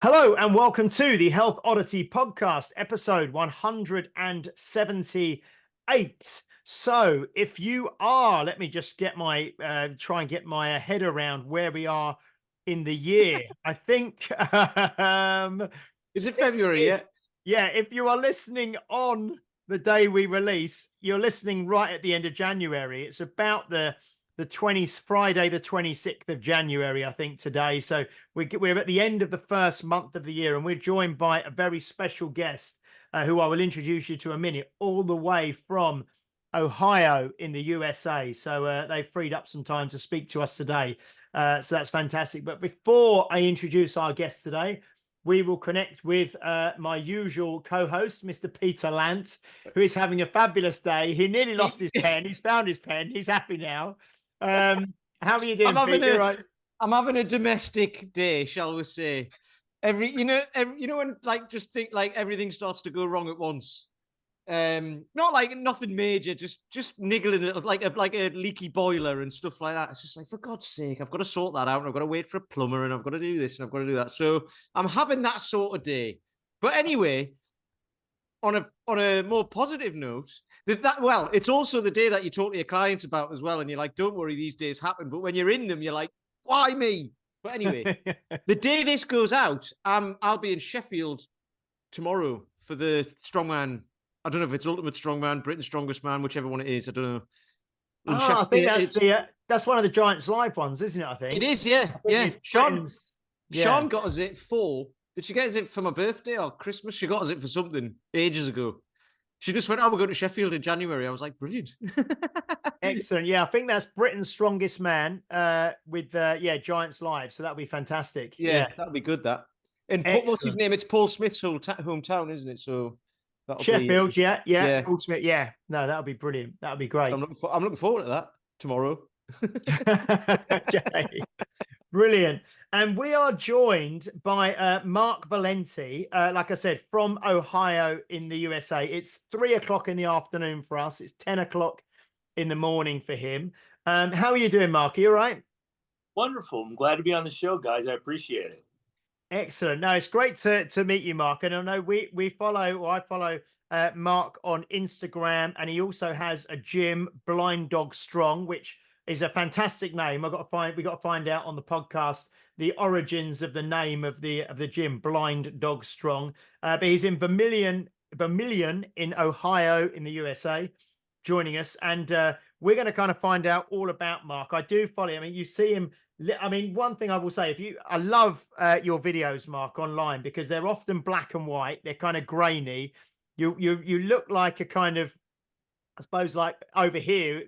Hello and welcome to the Health Oddity podcast, episode 178. So, if you are, let me just get my try and get my head around where we are in the year. I think Is it this February is, yet? yeah. If you are listening on the day we release, you're listening right at the end of January. It's about the 20th Friday, the 26th of January, I think, today. So we're at the end of the first month of the year, and we're joined by a very special guest who I will introduce you to in a minute, all the way from Ohio in the USA. So they've freed up some time to speak to us today. So that's fantastic. But before I introduce our guest today, we will connect with my usual co-host, Mr. Peter Lance, who is having a fabulous day. He nearly lost his pen. He's found his pen. He's happy now. How are you I'm doing, having Pete? You're right. I'm having a domestic day, shall we say? When just think like everything starts to go wrong at once. Not like nothing major, just niggling it like a leaky boiler and stuff like that. It's just like, for God's sake, I've got to sort that out, and I've got to wait for a plumber, and I've got to do this, and I've got to do that. So I'm having that sort of day. But anyway, on a more positive note, it's also the day that you talk to your clients about as well, and you're like, don't worry, these days happen. But when you're in them, you're like, why me? But anyway, the day this goes out, I'll be in Sheffield tomorrow for the Strongman. I don't know if it's Ultimate Strongman, Britain's Strongest Man, whichever one it is. I don't know. In I think Sheffield, that's one of the Giants Live ones, isn't it? I it think. is, yeah, I think yeah. it's Sean, Britain's. Yeah. Sean got us it for. Did she get us it for my birthday or Christmas? She got us it for something ages ago. She just went, "Oh, we're going to Sheffield in January." I was like, "Brilliant." Excellent. Yeah, I think that's Britain's Strongest Man with Giants Live. So that'll be fantastic. Yeah, Yeah. that'll be good. That. And what's his Excellent. name? It's Paul Smith's hometown, isn't it? So that'll be Sheffield, yeah. yeah. Paul Smith, yeah. No, that'll be brilliant. That'll be great. I'm looking forward to that tomorrow. Okay. Brilliant. And we are joined by Mark Valenti, like I said, from Ohio in the USA. It's 3 o'clock in the afternoon for us. It's 10 o'clock in the morning for him. How are you doing, Mark? Are you all right? Wonderful. I'm glad to be on the show, guys. I appreciate it. Excellent. No, it's great to meet you, Mark. And I know I follow Mark on Instagram, and he also has a gym, Blind Dog Strong, which is a fantastic name. We got to find out on the podcast the origins of the name of the gym, Blind Dog Strong. But he's in Vermillion in Ohio in the USA, joining us, and we're going to kind of find out all about Mark. I do follow him. I mean, you see him. I mean, one thing I will say, I love your videos, Mark, online, because they're often black and white. They're kind of grainy. You look like a kind of, I suppose, like over here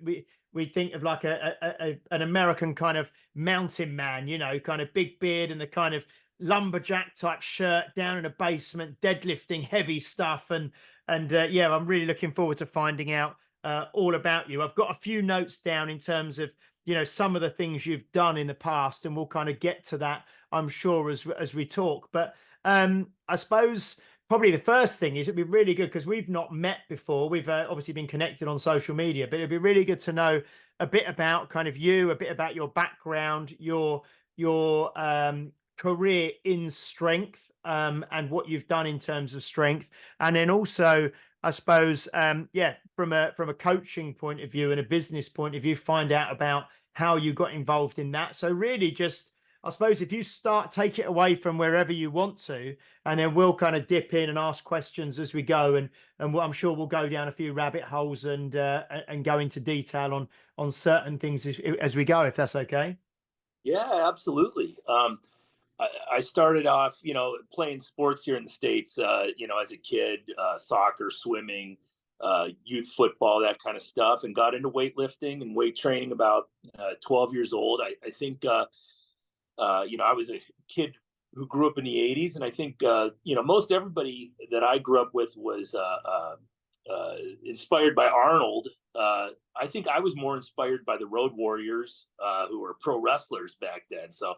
we think of like an American kind of mountain man, kind of big beard and the kind of lumberjack type shirt, down in a basement, deadlifting heavy stuff, and yeah, I'm really looking forward to finding out all about you. I've got a few notes down in terms of some of the things you've done in the past, and we'll kind of get to that, I'm sure, as we talk. But I suppose probably the first thing is it'd be really good, because we've not met before. We've obviously been connected on social media, but it'd be really good to know a bit about kind of you, a bit about your background, your career in strength, and what you've done in terms of strength, and then also, I suppose, from a coaching point of view and a business point of view, find out about how you got involved in that. So really, just, I suppose, if you take it away from wherever you want to, and then we'll kind of dip in and ask questions as we go, and I'm sure we'll go down a few rabbit holes and go into detail on certain things as we go, if that's okay. Yeah, absolutely. I started off, playing sports here in the States, as a kid, soccer, swimming, youth football, that kind of stuff, and got into weightlifting and weight training about 12 years old. I think, I was a kid who grew up in the 80s. And I think, most everybody that I grew up with was inspired by Arnold. I think I was more inspired by the Road Warriors, who were pro wrestlers back then. So,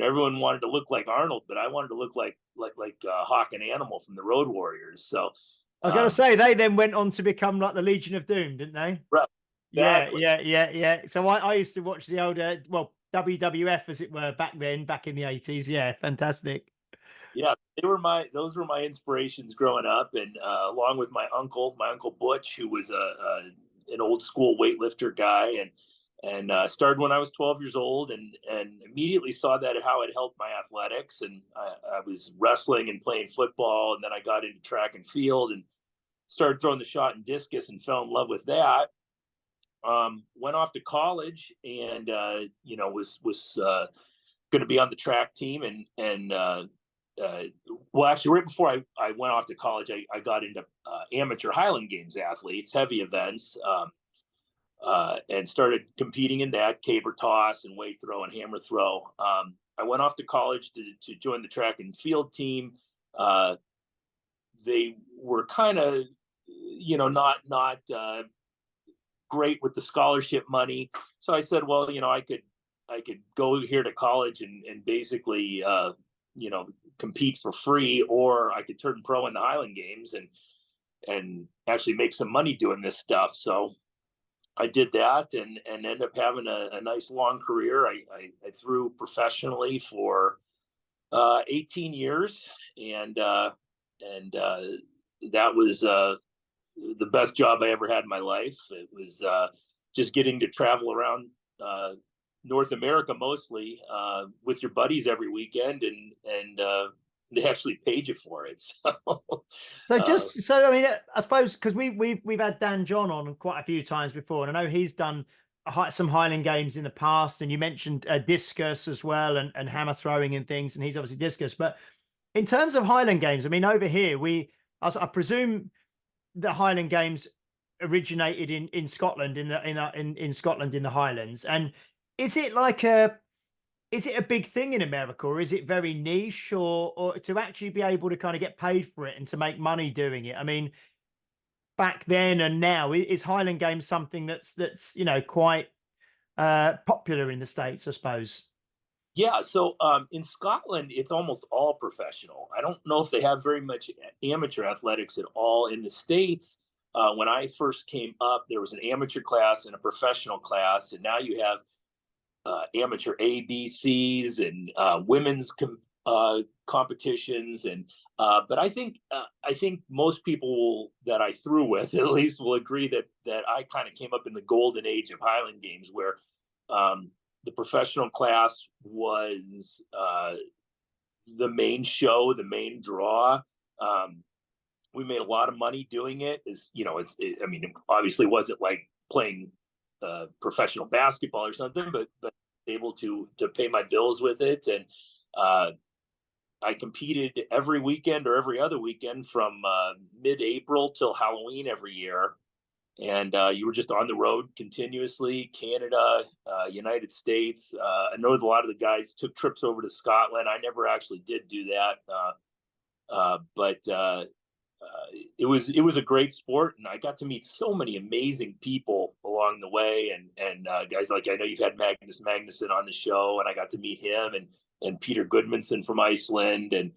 everyone wanted to look like Arnold, but I wanted to look like Hawk and Animal from the Road Warriors. So, I was going to say, they then went on to become like the Legion of Doom, didn't they? right, exactly. Yeah. So I used to watch the older, WWF, as it were, back then, back in the 80s. Yeah, fantastic. Yeah, those were my inspirations growing up, and along with my uncle Butch, who was an old school weightlifter guy, and started when I was 12 years old, and immediately saw that how it helped my athletics, and I was wrestling and playing football, and then I got into track and field and started throwing the shot and discus and fell in love with that. Went off to college and was going to be on the track team well, actually, right before I went off to college, I got into amateur Highland Games athletes, heavy events, and started competing in that, caber toss and weight throw and hammer throw. I went off to college to join the track and field team. They were kind of, not great with the scholarship money. So I said, well, I could go here to college and basically, compete for free, or I could turn pro in the Highland Games and actually make some money doing this stuff. So I did that and ended up having a nice long career. I threw professionally for 18 years, and that was the best job I ever had in my life. It was just getting to travel around North America mostly with your buddies every weekend, and they actually paid you for it. So I mean, I suppose because we've had Dan John on quite a few times before, and I know he's done some Highland Games in the past, and you mentioned discus as well, and hammer throwing and things, and he's obviously discus. But in terms of Highland Games, I mean, over here I presume the Highland Games originated in Scotland, in Scotland, in the Highlands. And is it a big thing in America, or is it very niche, or to actually be able to kind of get paid for it and to make money doing it? I mean, back then and now, is Highland Games something that's quite popular in the States, I suppose? Yeah, so in Scotland, it's almost all professional. I don't know if they have very much amateur athletics at all. In the States, when I first came up, there was an amateur class and a professional class, and now you have amateur ABCs and women's competitions. And but I think most people that I threw with, at least, will agree that I kind of came up in the golden age of Highland Games, where the professional class was the main show, the main draw. We made a lot of money doing it. I mean, it obviously wasn't like playing professional basketball or something, but able to pay my bills with it. And I competed every weekend or every other weekend from mid-April till Halloween every year. And you were just on the road continuously. Canada, United States. I know that a lot of the guys took trips over to Scotland. I never actually did do that, but it was a great sport, and I got to meet so many amazing people along the way, and guys like, I know you've had Magnus Magnuson on the show, and I got to meet him, and Peter Goodmanson from Iceland, and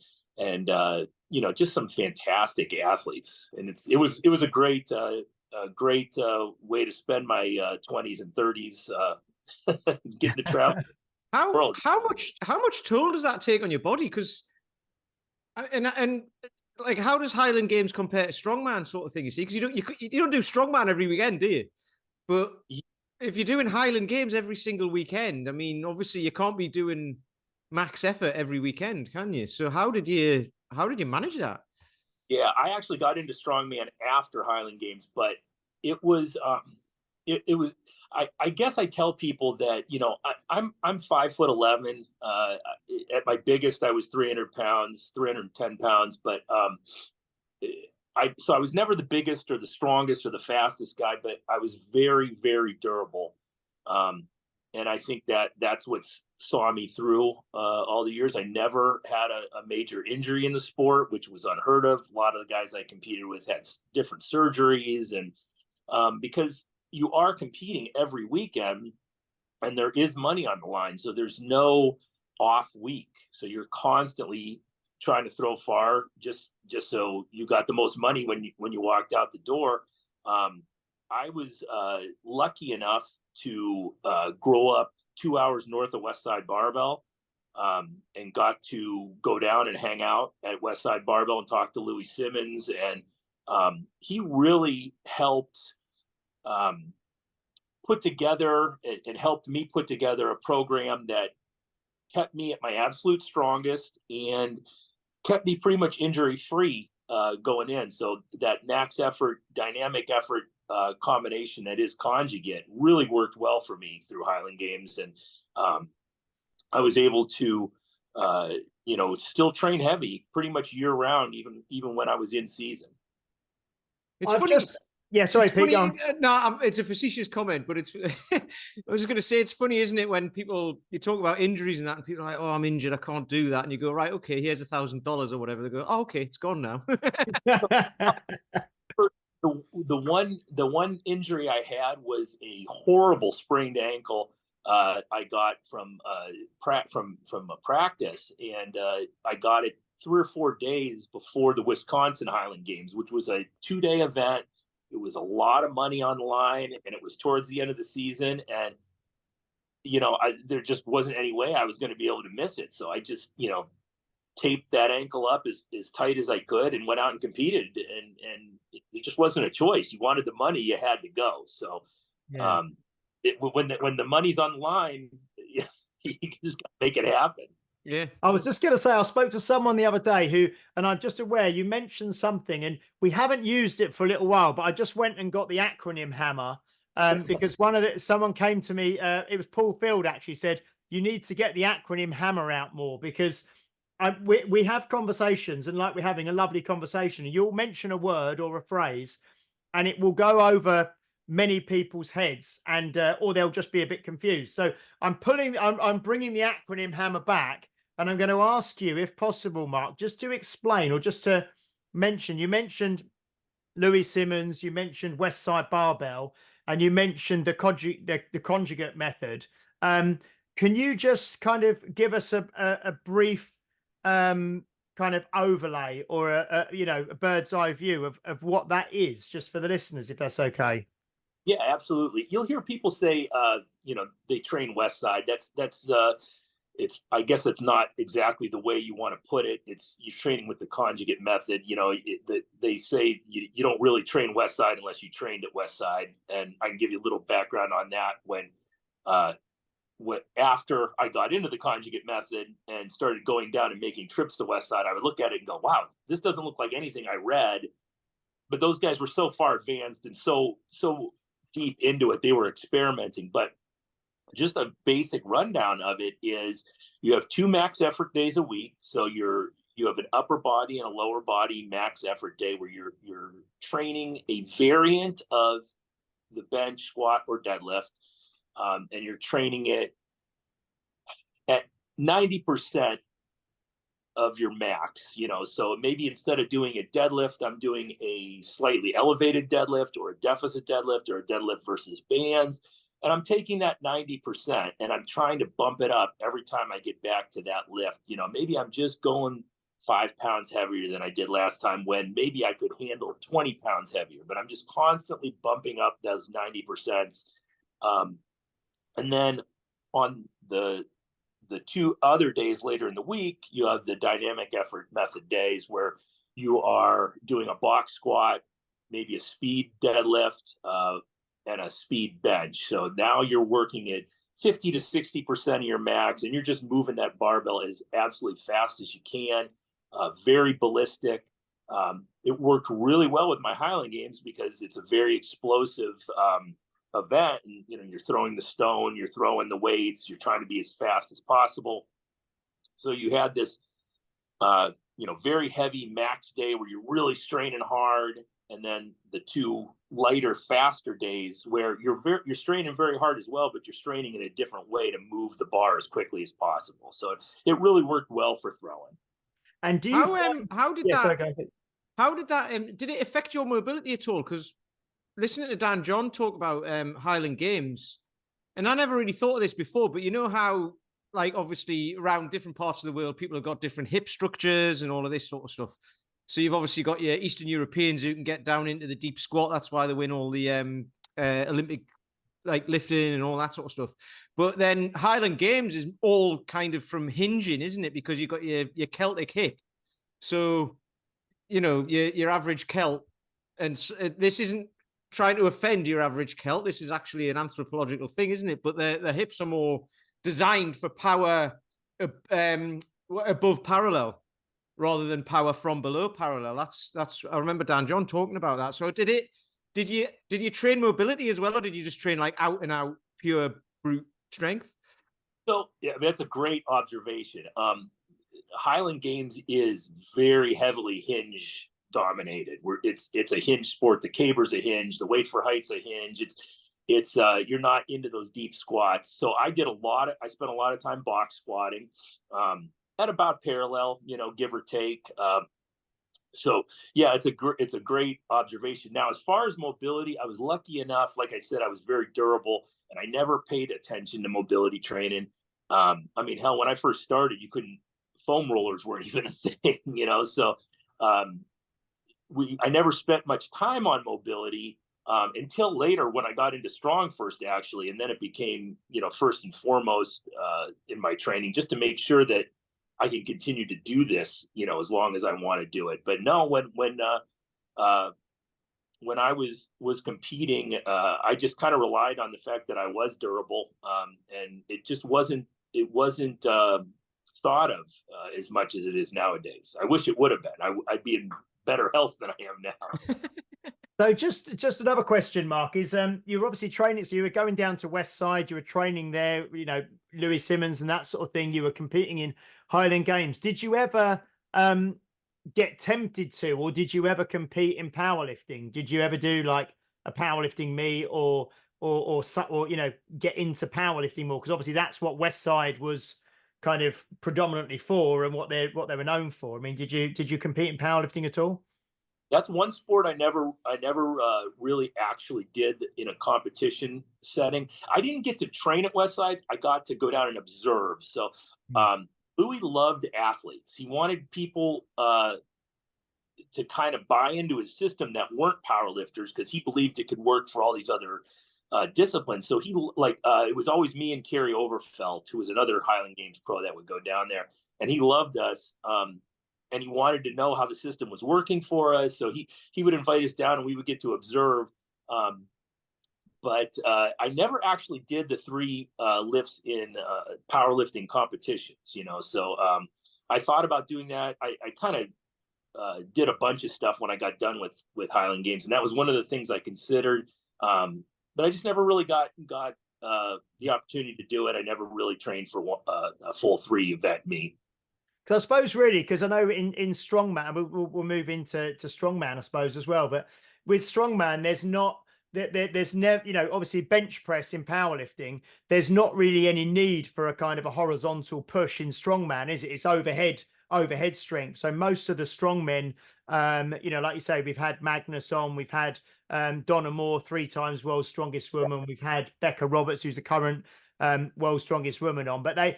just some fantastic athletes. And it was a great way to spend my 20s and 30s, getting to travel the world. How much toll does that take on your body? Because and like, how does Highland Games compare to Strongman sort of thing? You see, because you don't do Strongman every weekend, do you? But if you're doing Highland Games every single weekend, I mean, obviously you can't be doing max effort every weekend, can you? So how did you manage that? Yeah, I actually got into Strongman after Highland Games, but it was it was I guess I tell people that I'm 5'11". At my biggest, I was 300 pounds, 310 pounds, but I was never the biggest or the strongest or the fastest guy, but I was very, very durable. And I think that's what saw me through all the years. I never had a major injury in the sport, which was unheard of. A lot of the guys I competed with had different surgeries, and because you are competing every weekend, and there is money on the line, so there's no off week. So you're constantly trying to throw far, just so you got the most money when you walked out the door. I was lucky enough to grow up 2 hours north of Westside Barbell, and got to go down and hang out at Westside Barbell and talk to Louie Simmons. And he really helped put together and helped me put together a program that kept me at my absolute strongest and kept me pretty much injury free going in. So that max effort, dynamic effort combination that is conjugate really worked well for me through Highland Games. And I was able to, still train heavy pretty much year round, even when I was in season. It's funny. Yeah, sorry, it's Pete. funny. No, it's a facetious comment, but it's. I was just going to say it's funny, isn't it, when you talk about injuries and that, and people are like, "Oh, I'm injured, I can't do that," and you go, "Right, okay, here's $1,000 or whatever." They go, "Oh, okay, it's gone now." The one injury I had was a horrible sprained ankle. I got from a practice, and I got it 3 or 4 days before the Wisconsin Highland Games, which was a 2-day event. It was a lot of money on the line, and it was towards the end of the season. And, there just wasn't any way I was going to be able to miss it. So I just, taped that ankle up as tight as I could and went out and competed. And it just wasn't a choice. You wanted the money, you had to go. So Yeah. when the money's on the line, you just got to make it happen. Yeah. I was just going to say, I spoke to someone the other day and I'm just aware you mentioned something and we haven't used it for a little while, but I just went and got the acronym hammer because someone came to me, it was Paul Field actually said, you need to get the acronym hammer out more because we have conversations and like we're having a lovely conversation, you'll mention a word or a phrase and it will go over many people's heads and or they'll just be a bit confused. So I'm bringing the acronym hammer back. And I'm going to ask you, if possible, Mark, just to explain or just to mention, you mentioned Louie Simmons, you mentioned Westside Barbell, and you mentioned the conjugate method. Can you just kind of give us a brief kind of overlay or a bird's eye view of what that is, just for the listeners, if that's okay? Yeah, absolutely. You'll hear people say, they train Westside. I guess it's not exactly the way you want to put it. You're training with the conjugate method. They say you don't really train Westside unless you trained at Westside. And I can give you a little background on that. After I got into the conjugate method and started going down and making trips to Westside, I would look at it and go, wow, this doesn't look like anything I read. But those guys were so far advanced and so deep into it, they were experimenting. But just a basic rundown of it is you have 2 max effort days a week. So you have an upper body and a lower body max effort day where you're training a variant of the bench, squat, or deadlift. And you're training it at 90% of your max, so maybe instead of doing a deadlift, I'm doing a slightly elevated deadlift or a deficit deadlift or a deadlift versus bands. And I'm taking that 90% and I'm trying to bump it up every time I get back to that lift. Maybe I'm just going 5 pounds heavier than I did last time when maybe I could handle 20 pounds heavier, but I'm just constantly bumping up those 90%. And then on the 2 other days later in the week, you have the dynamic effort method days where you are doing a box squat, maybe a speed deadlift, and a speed bench. So now you're working at 50 to 60% of your max, and you're just moving that barbell as absolutely fast as you can. Very ballistic. It worked really well with my Highland Games because it's a very explosive event, and you're throwing the stone, you're throwing the weights, you're trying to be as fast as possible. So you had this very heavy max day where you're really straining hard, and then the 2 lighter, faster days where you're straining very hard as well, but you're straining in a different way to move the bar as quickly as possible. So it really worked well for throwing. And do you how did that did it affect your mobility at all? Because listening to Dan John talk about Highland Games, and I never really thought of this before, but you know how, like, obviously around different parts of the world, people have got different hip structures and all of this sort of stuff. So you've obviously got your Eastern Europeans who can get down into the deep squat. That's why they win all the Olympic like lifting and all that sort of stuff. But then Highland Games is all kind of from hinging, isn't it? Because you've got your Celtic hip. So, you know, your average Celt, and this isn't trying to offend your average Celt. This is actually an anthropological thing, isn't it? But the hips are more designed for power above parallel rather than power from below parallel. That's I remember Dan John talking about that. So did you train mobility as well, or did you just train like out and out pure brute strength? So yeah, that's a great observation. Highland Games is very heavily hinge dominated. It's a hinge sport. The caber's a hinge. The weight for height's a hinge. It's you're not into those deep squats. So I spent a lot of time box squatting, at about parallel, you know, give or take. So yeah, it's a great observation. Now, as far as mobility, I was lucky enough. Like I said, I was very durable, and I never paid attention to mobility training. I mean, hell, when I first started, foam rollers weren't even a thing, you know. So I never spent much time on mobility until later when I got into Strongfirst, actually, and then it became, you know, first and foremost in my training, just to make sure that I can continue to do this, you know, as long as I want to do it. But no, when I was competing, I just kind of relied on the fact that I was durable, and it just wasn't thought of as much as it is nowadays. I wish it would have been. I'd be in better health than I am now. So just another question, Mark, is you were obviously training, so you were going down to Westside, you were training there, you know, Louie Simmons and that sort of thing. You were competing in Highland Games. Did you ever get tempted to, or did you ever compete in powerlifting? Did you ever do like a powerlifting meet or you know, get into powerlifting more? Because obviously that's what Westside was kind of predominantly for, and what they were known for. I mean, did you compete in powerlifting at all? That's one sport I never really actually did in a competition setting. I didn't get to train at Westside. I got to go down and observe. So Louie loved athletes. He wanted people to kind of buy into his system that weren't powerlifters, because he believed it could work for all these other disciplines. So he it was always me and Kerry Overfelt, who was another Highland Games pro that would go down there, and he loved us. And he wanted to know how the system was working for us. So he would invite us down, and we would get to observe. But I never actually did the 3 lifts in powerlifting competitions, you know. So I thought about doing that. I kind of did a bunch of stuff when I got done with Highland Games, and that was one of the things I considered. But I just never really got the opportunity to do it. I never really trained for a full 3 event meet. Because I suppose really, because I know in strongman, we'll move into strongman, I suppose, as well. But with strongman, there's never, you know, obviously bench press in powerlifting, there's not really any need for a kind of a horizontal push in strongman, is it? It's overhead strength. So most of the strongmen, you know, like you say, we've had Magnus on, we've had Donna Moore, 3 times world's strongest woman, we've had Becca Roberts, who's the current world's strongest woman on, but they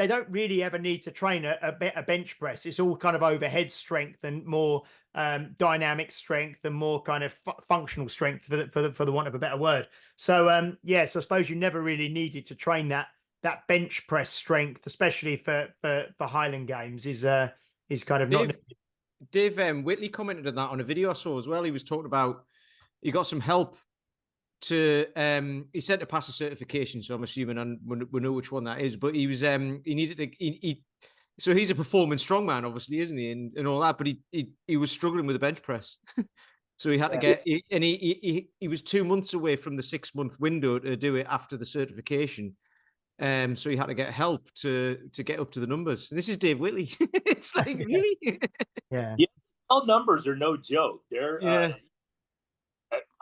don't really ever need to train a bench press. It's all kind of overhead strength and more dynamic strength and more kind of functional strength, for the want of a better word. So yeah, so I suppose you never really needed to train that bench press strength, especially for Highland Games, is kind of not. Dave Whitley commented on that on a video I saw as well. He was talking about he got some help to he said to pass a certification, so I'm assuming, and we know which one that is, but he was he needed to so he's a performance strongman, obviously, isn't he, and all that, but he was struggling with the bench press. So he had to get he was 2 months away from the 6-month window to do it after the certification. So he had to get help to get up to the numbers. And this is Dave Whitley. It's like, really? Yeah. All numbers are no joke. They're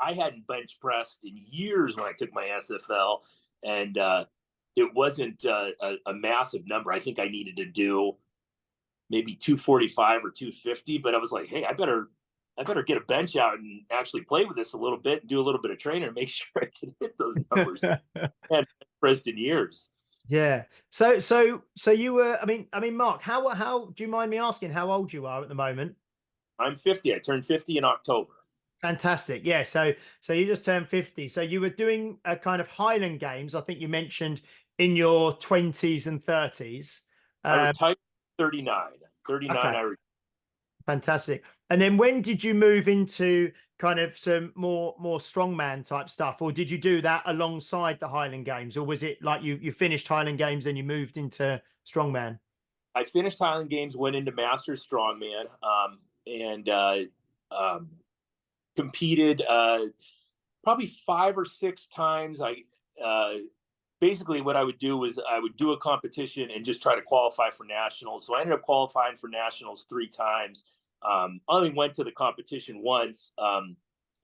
I hadn't bench pressed in years when I took my SFL, and it wasn't a massive number. I think I needed to do maybe 245 or 250, but I was like, hey, I better get a bench out and actually play with this a little bit and do a little bit of training and make sure I can hit those numbers. I hadn't pressed in years. Yeah. So you were, I mean, Mark, how do you mind me asking how old you are at the moment? I'm 50. I turned 50 in October. Fantastic. Yeah. So you just turned 50. So you were doing a kind of Highland Games, I think you mentioned, in your 20s and 30s. I retired 39. 39, Okay. I retired. Fantastic. And then when did you move into kind of some more strongman type stuff, or did you do that alongside the Highland Games, or was it like you finished Highland Games and you moved into strongman? I finished Highland Games, went into Masters Strongman, and um, competed probably 5 or 6 times. Basically what I would do was I would do a competition and just try to qualify for nationals. So I ended up qualifying for nationals 3 times. Only went to the competition once.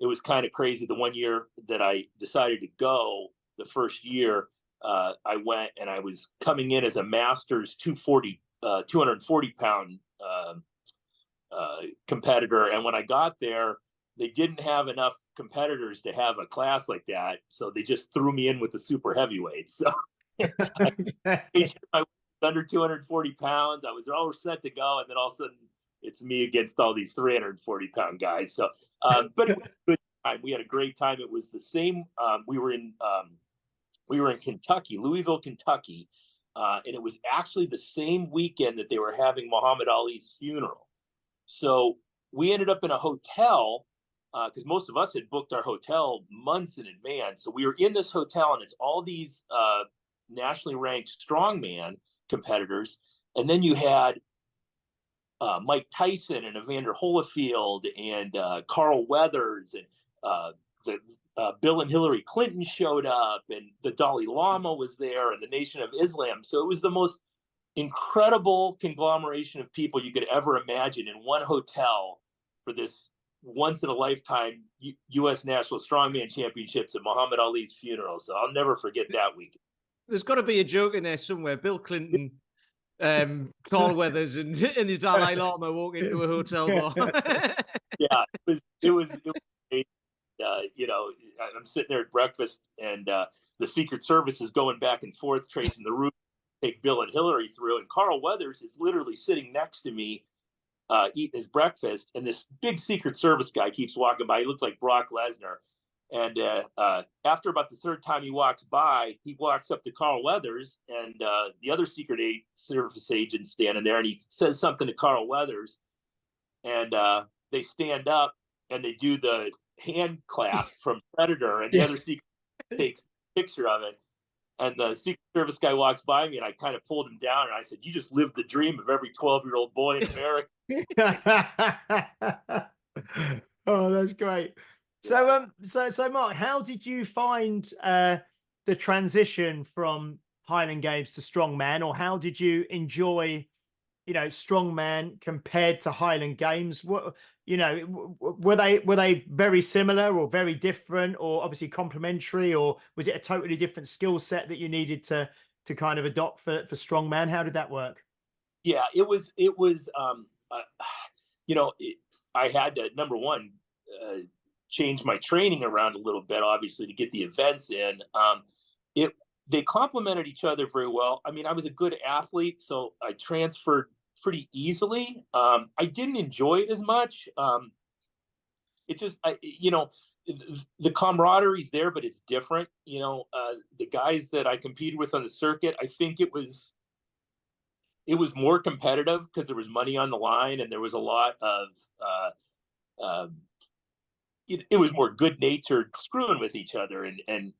It was kind of crazy. The one year that I decided to go, the first year, I went and I was coming in as a Masters 240 pound competitor. And when I got there, they didn't have enough competitors to have a class like that. So they just threw me in with the super heavyweights. So I was under 240 pounds. I was all set to go. And then all of a sudden it's me against all these 340-pound guys. So, but it was a good time. We had a great time. It was the same. We were in Kentucky, Louisville, Kentucky. And it was actually the same weekend that they were having Muhammad Ali's funeral. So we ended up in a hotel because most of us had booked our hotel months in advance. So we were in this hotel, and it's all these nationally ranked strongman competitors. And then you had Mike Tyson and Evander Holyfield and Carl Weathers, and Bill and Hillary Clinton showed up, and the Dalai Lama was there, and the Nation of Islam. So it was the most incredible conglomeration of people you could ever imagine in one hotel for this once in a lifetime U.S. National Strongman Championships at Muhammad Ali's funeral. So I'll never forget that week. There's got to be a joke in there somewhere. Bill Clinton, Carl Weathers, and the Dalai Lama walk into a hotel bar. Yeah, it was great. I'm sitting there at breakfast, and the Secret Service is going back and forth, tracing the route to take Bill and Hillary through. And Carl Weathers is literally sitting next to me, eating his breakfast. And this big Secret Service guy keeps walking by. He looked like Brock Lesnar. And after about the third time he walks by, he walks up to Carl Weathers and the other Secret Service agent standing there, and he says something to Carl Weathers, and they stand up and they do the hand clasp from Predator, and the other Secret takes a picture of it. And the Secret Service guy walks by me, and I kind of pulled him down, and I said, "You just lived the dream of every 12-year-old boy in America." Oh, that's great. So, so Mark, how did you find the transition from Highland Games to Strongman, or how did you enjoy, Strongman compared to Highland Games? What, were they very similar or very different, or obviously complementary, or was it a totally different skill set that you needed to kind of adopt for Strongman? How did that work? Yeah, it was, I had to, number one, change my training around a little bit, obviously, to get the events in. They complemented each other very well. I mean, I was a good athlete, so I transferred pretty easily. I didn't enjoy it as much. It just, the camaraderie's there, but it's different. The guys that I competed with on the circuit, I think it was more competitive because there was money on the line, and there was a lot of it was more good natured screwing with each other and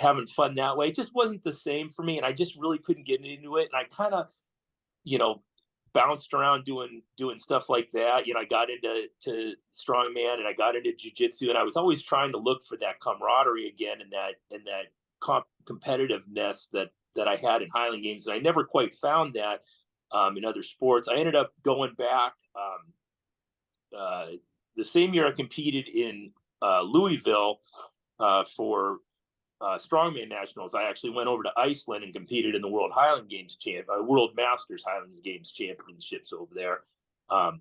having fun that way. It just wasn't the same for me, and I just really couldn't get into it. And I kind of bounced around doing stuff like that. I got into strongman, and I got into jiu-jitsu, and I was always trying to look for that camaraderie again, and that competitiveness that I had in Highland Games, and I never quite found that in other sports. I ended up going back the same year I competed in Louisville for Strongman Nationals. I actually went over to Iceland and competed in the World Highland Games World Masters Highlands Games Championships over there. And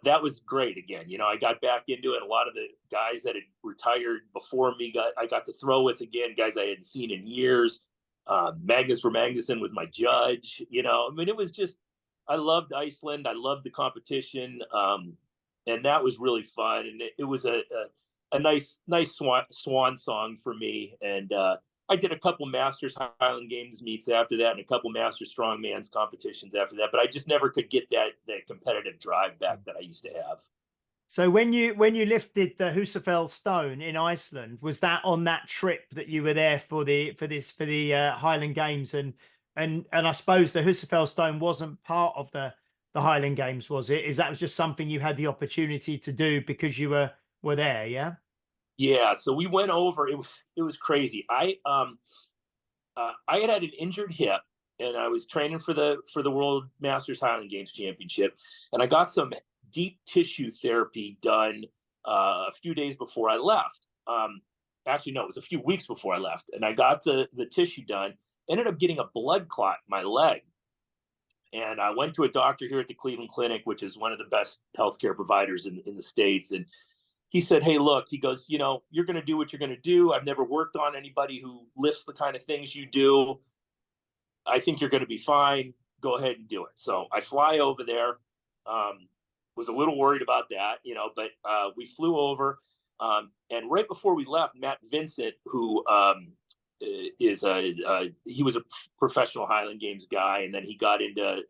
that was great again. I got back into it. A lot of the guys that had retired before me I got to throw with again, guys I hadn't seen in years. Magnus Vermagnuson was my judge. I mean, it was just, I loved Iceland. I loved the competition. and that was really fun. And it was a nice swan song for me. And I did a couple Masters Highland Games meets after that, and a couple Masters Strongman's competitions after that. But I just never could get that competitive drive back that I used to have. So when you lifted the Husafell Stone in Iceland, was that on that trip that you were there for the Highland Games? And I suppose the Husafell Stone wasn't part of the Highland Games, was it? Is that was just something you had the opportunity to do because you were there? Yeah. Yeah. So we went over. It was crazy. I had an injured hip, and I was training for the World Masters Highland Games Championship, and I got some deep tissue therapy done a few days before I left. Actually, no, it was a few weeks before I left, and I got the tissue done. Ended up getting a blood clot in my leg, and I went to a doctor here at the Cleveland Clinic, which is one of the best healthcare providers in the States. And he said, "Hey, look," he goes, "you know, you're going to do what you're going to do. I've never worked on anybody who lifts the kind of things you do. I think you're going to be fine. Go ahead and do it." So I fly over there. Was a little worried about that, you know, but we flew over. And right before we left, Matt Vincent, who he was a professional Highland Games guy, and then he got into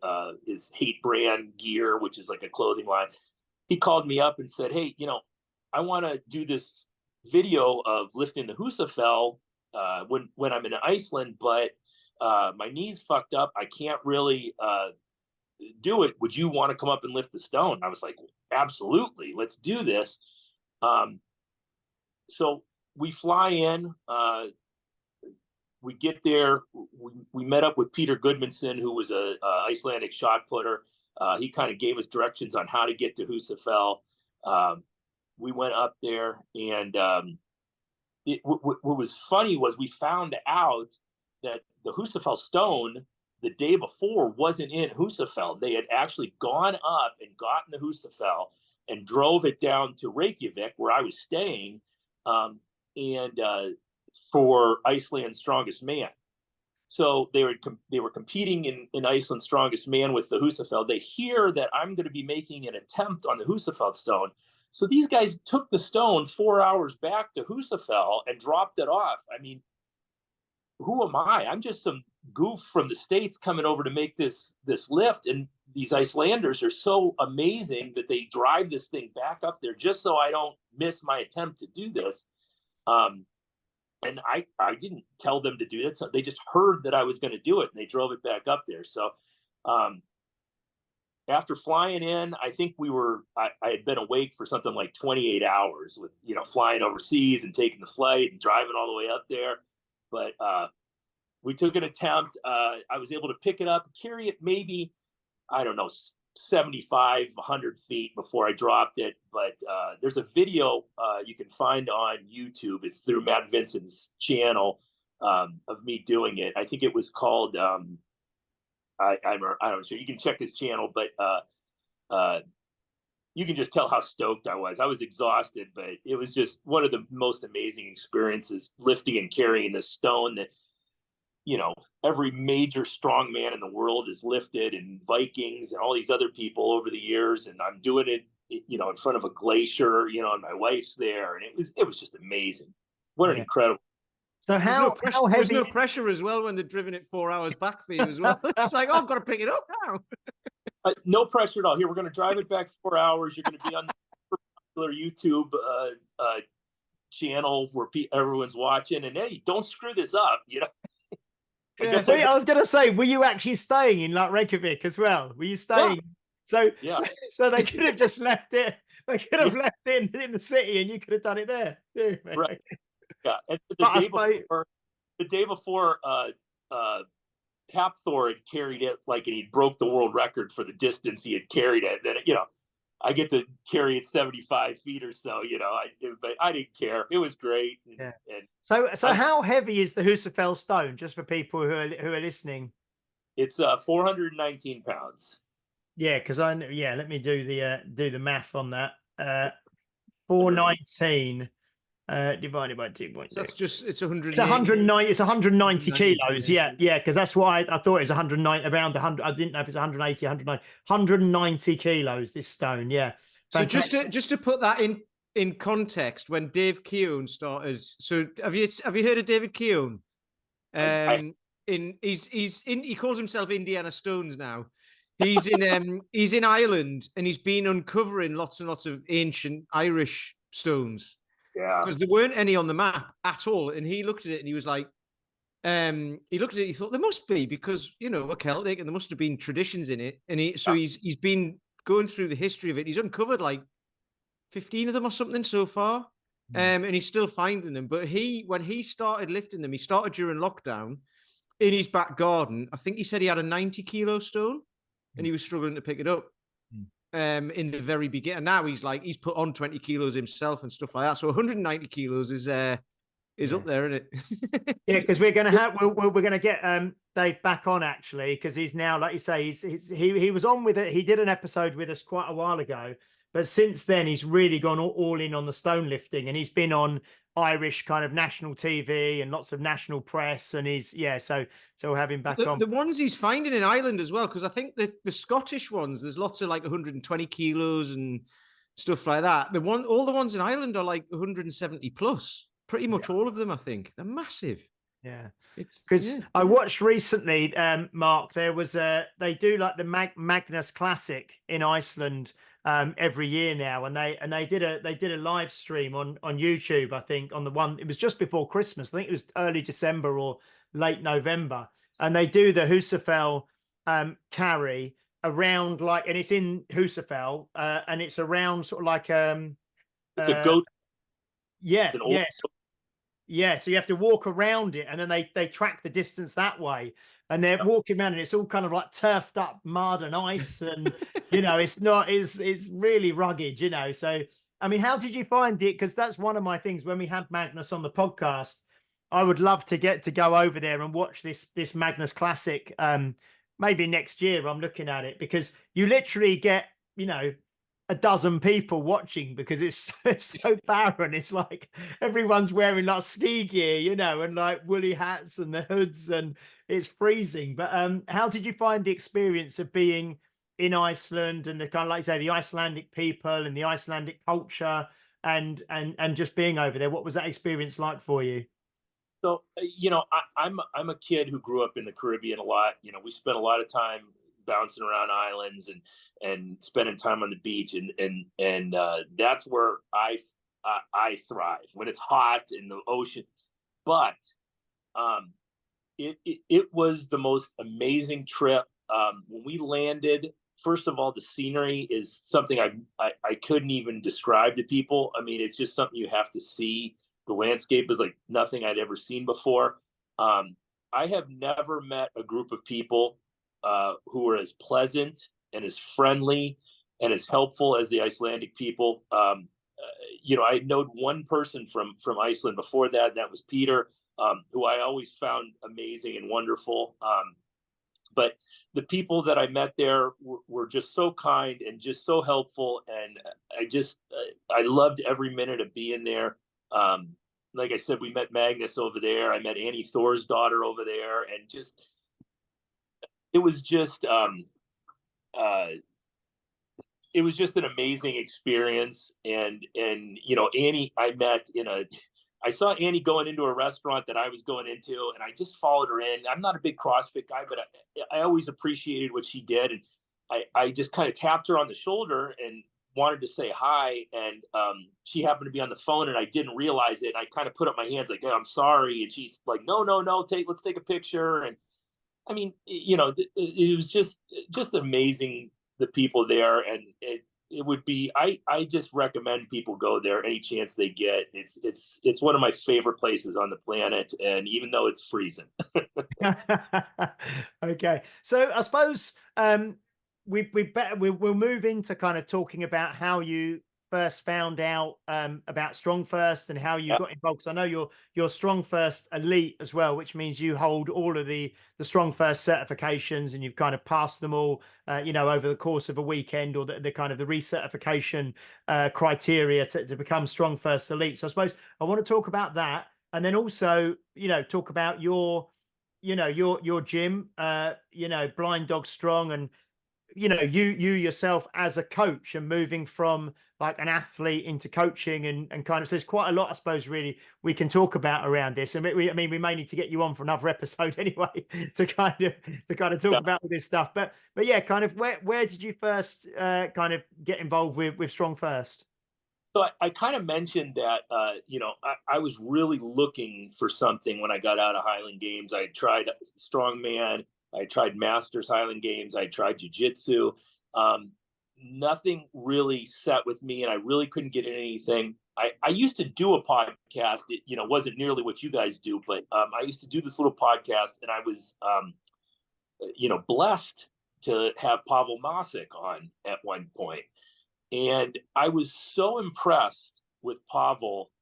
his Hate brand gear, which is like a clothing line. He called me up and said, "Hey, you know, I want to do this video of lifting the Husafell when I'm in Iceland, but my knee's fucked up. I can't really do it. Would you want to come up and lift the stone?" I was like, "Absolutely, let's do this." So we fly in, we get there, we met up with Peter Goodmanson, who was a Icelandic shot putter. He kind of gave us directions on how to get to Husafell. We went up there, and what was funny was we found out that the Husafell Stone the day before wasn't in Husafell. They had actually gone up and gotten the Husafell and drove it down to Reykjavik, where I was staying, for Iceland's Strongest Man. So they were competing in Iceland's Strongest Man with the Husafell. They hear that I'm going to be making an attempt on the Husafell Stone. So these guys took the stone 4 hours back to Husafell and dropped it off. I mean, who am I? I'm just some goof from the States coming over to make this lift, and these Icelanders are so amazing that they drive this thing back up there just so I don't miss my attempt to do this. And I didn't tell them to do that. So they just heard that I was going to do it, and they drove it back up there. So after flying in, I think I had been awake for something like 28 hours with, you know, flying overseas and taking the flight and driving all the way up there. But we took an attempt. I was able to pick it up, carry it maybe, I don't know, 75, 100 feet before I dropped it. But there's a video you can find on YouTube. It's through Matt Vincent's channel of me doing it. I think it was called, I'm not sure. You can check his channel, but you can just tell how stoked I was. I was exhausted, but it was just one of the most amazing experiences, lifting and carrying this stone that, you know, every major strongman in the world has lifted, and Vikings and all these other people over the years. And I'm doing it, you know, in front of a glacier, you know, and my wife's there. And it was just amazing. What an incredible. So how heavy? There's no pressure as well when they're driven it 4 hours back for you as well. It's like, oh, I've got to pick it up now. No pressure at all. Here, we're going to drive it back 4 hours. You're going to be on the popular YouTube channel where everyone's watching. And hey, don't screw this up, you know. I was going to say, were you actually staying in like Reykjavik as well? Were you staying? Yeah. So they could have just left it. They could have left it in the city, and you could have done it there. Right. Yeah. And the day before, Hapthor had carried it and he broke the world record for the distance he had carried it. Then, you know, I get to carry it 75 feet or so, you know, but I didn't care. It was great. So how heavy is the Husafell Stone, just for people who are listening? It's 419 pounds. Yeah, because let me do the math on that. 419 divided by 2.2. So that's just, it's 190. It's 190 kilos. Yeah, because that's why I thought it was 190, around 100. I didn't know if it's 180, 190 kilos, this stone. Yeah. So fantastic. just to put that in context, when Dave Keown started, so have you heard of David Keown? He calls himself Indiana Stones now. He's in Ireland, and he's been uncovering lots and lots of ancient Irish stones. Yeah. Because there weren't any on the map at all. And he looked at it and he was like, he looked at it, he thought there must be, because we're Celtic and there must have been traditions in it. And he's been going through the history of it. He's uncovered like 15 of them or something so far. And he's still finding them. But when he started lifting them, he started during lockdown in his back garden. I think he said he had a 90-kilo stone and he was struggling to pick it up in the very beginning. And now he's put on 20 kilos himself and stuff like that. So 190 kilos is up there, isn't it? Yeah, because we're going to have we're going to get Dave back on, actually, because he's now, like you say, he was on with it. He did an episode with us quite a while ago, but since then he's really gone all in on the stone lifting, and he's been on Irish kind of national TV and lots of national press, and so we'll have him back on. The ones he's finding in Ireland as well, because I think the Scottish ones, there's lots of like 120 kilos and stuff like that. All the ones in Ireland are like 170 plus. Pretty much all of them, I think. They're massive. Yeah, because I watched recently, Mark. There was they do like the Magnus Classic in Iceland every year now, and they did a live stream on YouTube. I think on the one, it was just before Christmas. I think it was early December or late November, and they do the Husafell carry around, like, and it's in Husafell, and it's around sort of like it's a goat. Yeah, so you have to walk around it, and then they track the distance that way, and they're walking around, and it's all kind of like turfed up mud and ice, and it's really rugged, So I mean, how did you find it? Because that's one of my things when we have Magnus on the podcast. I would love to get to go over there and watch this Magnus Classic. Maybe next year. I'm looking at it, because you literally get a dozen people watching, because it's so barren. It's like everyone's wearing like ski gear, and like woolly hats and the hoods, and it's freezing. But how did you find the experience of being in Iceland, and the kind of, like you say, the Icelandic people and the Icelandic culture, and just being over there? What was that experience like for you? So I'm a kid who grew up in the Caribbean a lot. We spent a lot of time bouncing around islands and spending time on the beach, and that's where I thrive when it's hot in the ocean. But it was the most amazing trip. When we landed, first of all, the scenery is something I couldn't even describe to people. I mean, it's just something you have to see. The landscape is like nothing I'd ever seen before. I have never met a group of people who are as pleasant and as friendly and as helpful as the Icelandic people. I known one person from Iceland before that, and that was Peter, who I always found amazing and wonderful. But the people that I met there were just so kind and just so helpful, and I loved every minute of being there. Like I said, we met Magnus over there. I met Annie Thor's daughter over there, and it was just an amazing experience. And Annie, I saw Annie going into a restaurant that I was going into, and I just followed her in. I'm not a big CrossFit guy, but I always appreciated what she did, and I just kind of tapped her on the shoulder and wanted to say hi, and she happened to be on the phone, and I didn't realize it. I kind of put up my hands like, "Hey, I'm sorry," and she's like, "No, let's take a picture." And I mean, it was just amazing, the people there, and it would be. I just recommend people go there any chance they get. It's one of my favorite places on the planet, and even though it's freezing. Okay, so I suppose we'll move into kind of talking about how you first found out about Strongfirst and how you got involved. Because I know you're Strongfirst Elite as well, which means you hold all of the Strongfirst certifications, and you've kind of passed them all, over the course of a weekend, or the kind of the recertification criteria to become Strongfirst Elite. So I suppose I want to talk about that, and then also talk about your gym, Blind Dog Strong, and you know, you yourself as a coach and moving from like an athlete into coaching and kind of, so there's quite a lot, I suppose, really we can talk about around this. And I mean, we may need to get you on for another episode anyway to kind of talk Yeah. about all this stuff. But yeah, kind of where did you first kind of get involved with Strong First? So I kind of mentioned that, you know, I was really looking for something when I got out of Highland Games. I had tried Strongman, I tried Masters Highland Games, I tried Jiu-Jitsu. Nothing really set with me, and I really couldn't get in anything. I used to do a podcast. It, you know, wasn't nearly what you guys do, but I used to do this little podcast, and I was, you know, blessed to have Pavel Masic on at one point. And I was so impressed with Pavel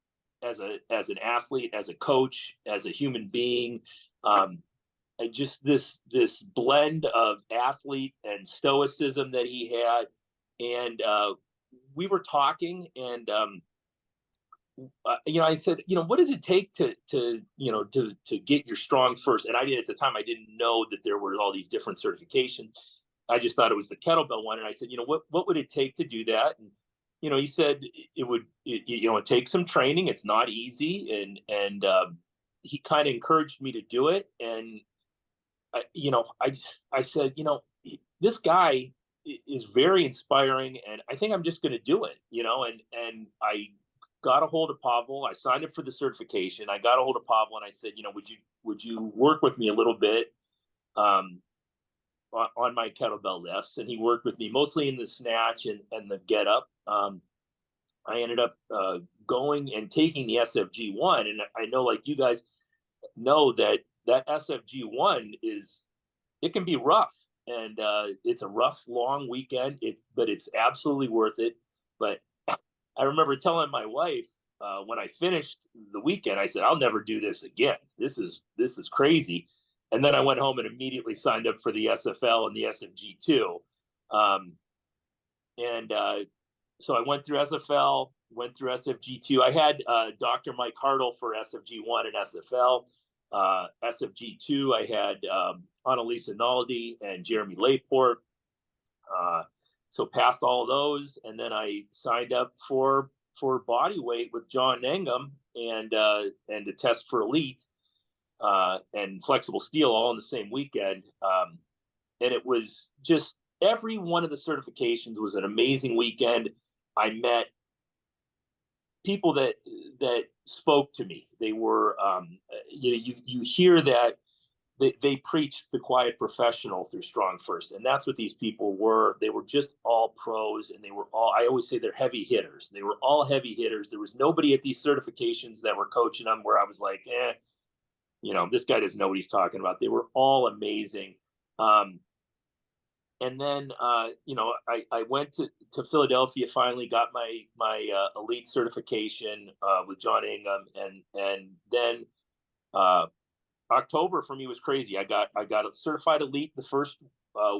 as an athlete, as a coach, as a human being. And just this blend of athlete and stoicism that he had. And we were talking, and you know, I said, you know, what does it take to you know to get your Strongfirst? And I did at the time, I didn't know that there were all these different certifications. I just thought it was the kettlebell one, and I said, you know, what would it take to do that? And you know, he said it would, you know, it takes some training. It's not easy, and he kind of encouraged me to do it. And you know, I said, you know, this guy is very inspiring, and I think I'm just going to do it, you know. And I got a hold of Pavel. I signed up for the certification. I got a hold of Pavel, and I said, you know, would you work with me a little bit on my kettlebell lifts? And he worked with me mostly in the snatch and the get up. I ended up going and taking the SFG1, and I know, like you guys know, that SFG1 it can be rough, and it's a rough, long weekend. But it's absolutely worth it. But I remember telling my wife when I finished the weekend, I said, I'll never do this again. This is crazy. And then I went home and immediately signed up for the SFL and the SFG2. So I went through SFL, went through SFG2. I had Dr. Mike Hartle for SFG1 and SFL. SFG2, I had Annalisa Naldi and Jeremy Layport. So passed all of those, and then I signed up for body weight with John Nangam and to test for elite and flexible steel all in the same weekend. And it was just, every one of the certifications was an amazing weekend. I met people that spoke to me. They were, you know, you hear that they preached the quiet professional through Strongfirst, and that's what these people were. They were just all pros, and they were all, I always say, they're heavy hitters. They were all heavy hitters. There was nobody at these certifications that were coaching them where I was like, you know, this guy doesn't know what he's talking about. They were all amazing. And then, you know, I went to Philadelphia, finally got my elite certification with John Ingham. And then October for me was crazy. I got a certified elite the first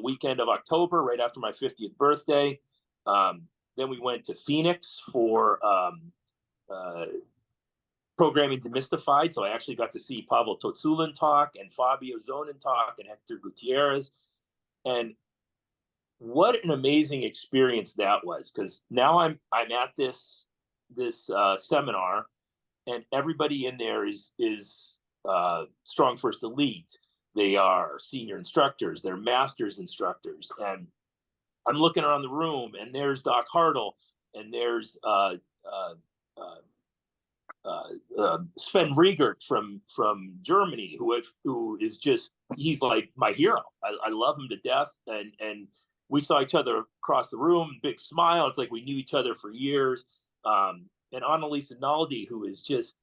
weekend of October, right after my 50th birthday. Then we went to Phoenix for programming Demystified. So I actually got to see Pavel Totsulin talk, and Fabio Zonin talk, and Hector Gutierrez. And what an amazing experience that was, because now I'm at this seminar, and everybody in there is Strongfirst Elite. They are senior instructors, they're masters instructors, and I'm looking around the room, and there's Doc Hartle, and there's Sven Riegert from Germany, who is just, he's like my hero. I love him to death, and we saw each other across the room, big smile. It's like we knew each other for years. And Annalisa Naldi, who is just,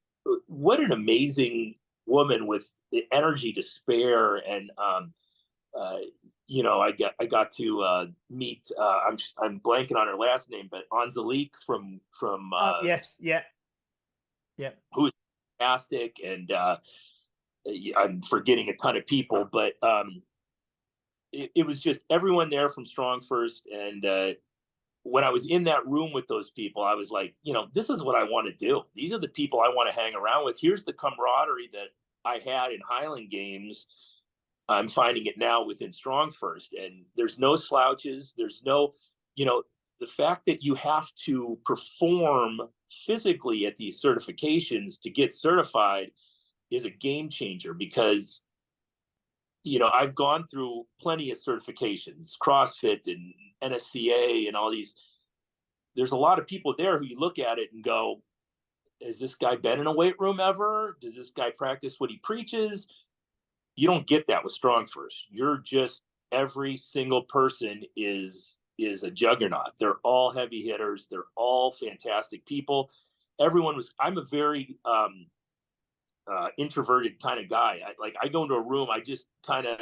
what an amazing woman with the energy to spare. And you know, I got to meet. I'm blanking on her last name, but Angelique from yes, yeah. Who is fantastic, and I'm forgetting a ton of people, but it was just everyone there from Strongfirst. And when I was in that room with those people, I was like, you know, this is what I want to do. These are the people I want to hang around with. Here's the camaraderie that I had in Highland Games. I'm finding it now within Strongfirst, and there's no slouches. There's no, the fact that you have to perform physically at these certifications to get certified is a game changer, because I've gone through plenty of certifications, CrossFit and NSCA and all these. There's a lot of people there who you look at it and go, has this guy been in a weight room ever? Does this guy practice what he preaches? You don't get that with Strongfirst. You're just, every single person is a juggernaut. They're all heavy hitters. They're all fantastic people. I'm a very introverted kind of guy. I go into a room, I just kind of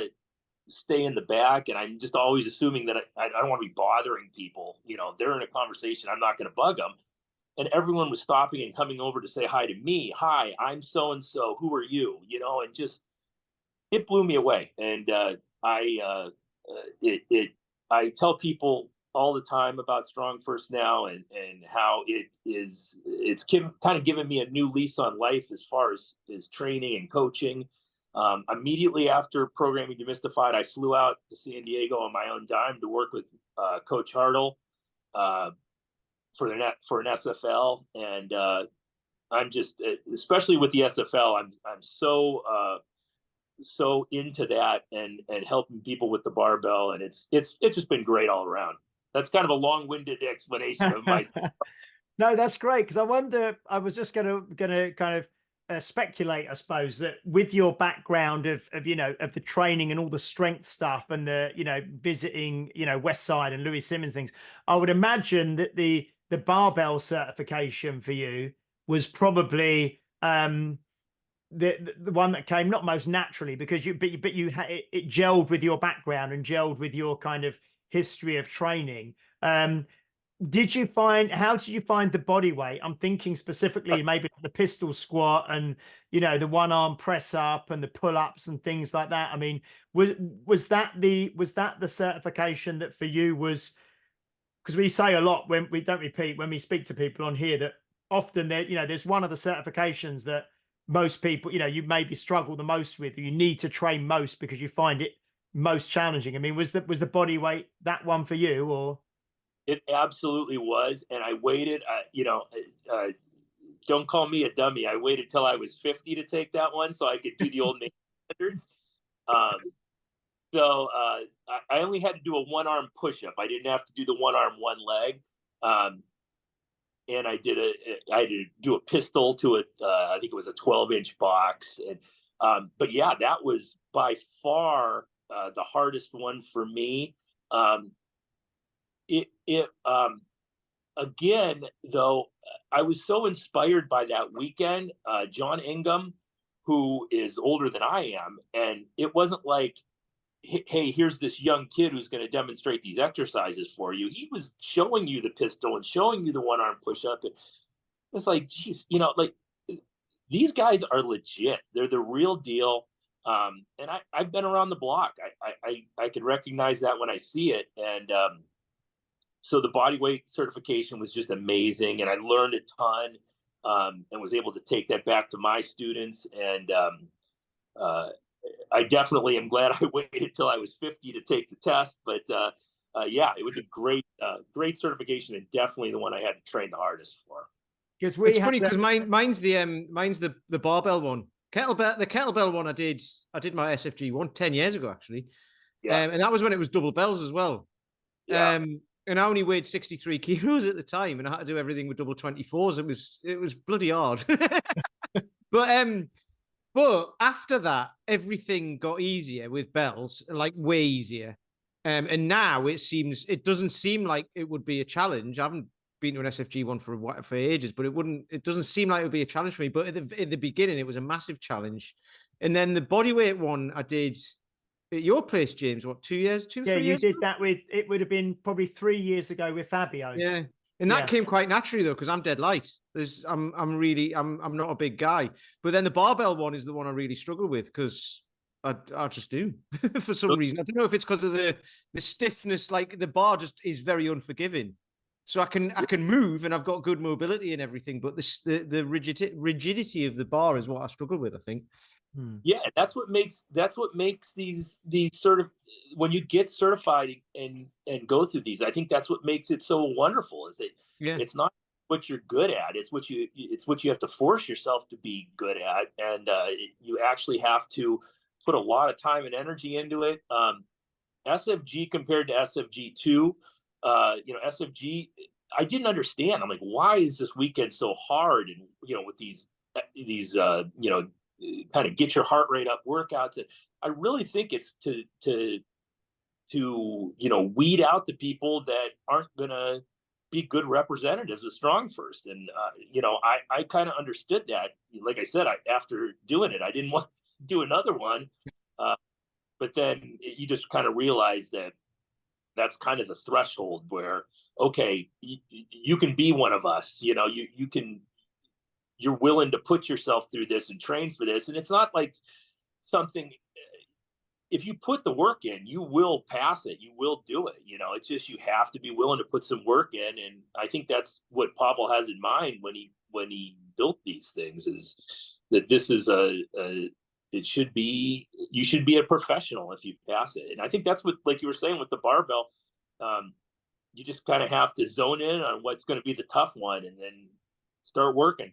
stay in the back, and I'm just always assuming that I don't want to be bothering people. They're in a conversation, I'm not going to bug them. And everyone was stopping and coming over to say hi to me. Hi, I'm so and so. Who are you? And just, it blew me away. And I tell people all the time about Strongfirst now, and how it's kind of given me a new lease on life as far as training and coaching. Immediately after programming Demystified, I flew out to San Diego on my own dime to work with Coach Hartle for an SFL, and I'm just, especially with the SFL, I'm so into that, and helping people with the barbell, and it's just been great all around. That's kind of a long-winded explanation of my. No, that's great, because I was just gonna kind of speculate, I suppose, that with your background of the training and all the strength stuff, and the visiting Westside and Louie Simmons things, I would imagine that the barbell certification for you was probably the one that came not most naturally, because it gelled with your background and gelled with your kind of history of training. How did you find the body weight? I'm thinking specifically maybe the pistol squat, and the one arm press up and the pull-ups and things like that. I mean, was that the certification that for you was, because we say a lot when we don't repeat, when we speak to people on here, that often there's one of the certifications that most people, you maybe struggle the most with, you need to train most because you find it most challenging. I mean, was the body weight that one for you, or? It absolutely was. And I waited, don't call me a dummy. I waited till I was 50 to take that one so I could do the old Navy standards. So I only had to do a one-arm push-up. I didn't have to do the one-arm, one leg. And I had to do a pistol to it. I think it was a 12-inch box. And but yeah, that was by far the hardest one for me. Again, though, I was so inspired by that weekend. John Ingham, who is older than I am, and it wasn't like, hey, here's this young kid who's going to demonstrate these exercises for you. He was showing you the pistol and showing you the one-arm push-up. And it's like, geez, like, these guys are legit. They're the real deal. And I've been around the block. I can recognize that when I see it. And so the body weight certification was just amazing. And I learned a ton, and was able to take that back to my students. And I definitely am glad I waited till I was 50 to take the test. But yeah, it was a great certification, and definitely the one I had to train the hardest for. It's funny because mine's the barbell one. The kettlebell one I did my SFG one 10 years ago, actually. Yeah. And that was when it was double bells as well. Yeah. And I only weighed 63 kilos at the time, and I had to do everything with double 24s. It was bloody hard. But after that, everything got easier with bells, like way easier. And now it doesn't seem like it would be a challenge. I haven't been to an SFG one for ages, but it doesn't seem like it would be a challenge for me. But at the beginning, it was a massive challenge. And then the bodyweight one I did at your place, James, what, 2 years? Yeah, you did that it would have been probably 3 years ago with Fabio. Yeah. And that came quite naturally though, because I'm dead light. I'm not a big guy. But then the barbell one is the one I really struggle with, because I just do for some reason. I don't know if it's because of the stiffness, like the bar just is very unforgiving. So I can move and I've got good mobility and everything, but the rigidity of the bar is what I struggle with, I think. Yeah, that's what makes these sort of, when you get certified and go through these, I think that's what makes it so wonderful, is that Yeah. it's not what you're good at, it's what you have to force yourself to be good at, and you actually have to put a lot of time and energy into it. SFG compared to SFG2, SFG, I didn't understand. I'm like, why is this weekend so hard? And with these kind of get your heart rate up workouts. And I really think it's to weed out the people that aren't gonna be good representatives of Strongfirst. And I kind of understood that. Like I said, after doing it, I didn't want to do another one. But then you just kind of realize that that's kind of the threshold where, okay, you can be one of us. You're willing to put yourself through this and train for this. And it's not like something, if you put the work in, you will pass it, you will do it. It's just, you have to be willing to put some work in. And I think that's what Pavel has in mind when he built these things, is that this is you should be a professional if you pass it. And I think that's what, like you were saying with the barbell, you just kind of have to zone in on what's going to be the tough one and then start working.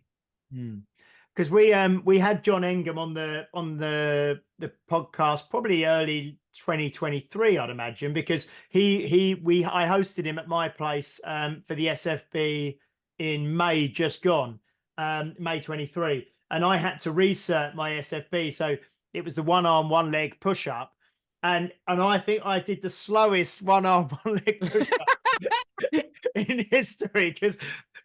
Because we had John Engham on the podcast probably early 2023, I'd imagine, because I hosted him at my place for the SFB in May just gone, May 23, and I had to recert my SFB, so it was the one arm one leg push up, and I think I did the slowest one arm one leg push up in history,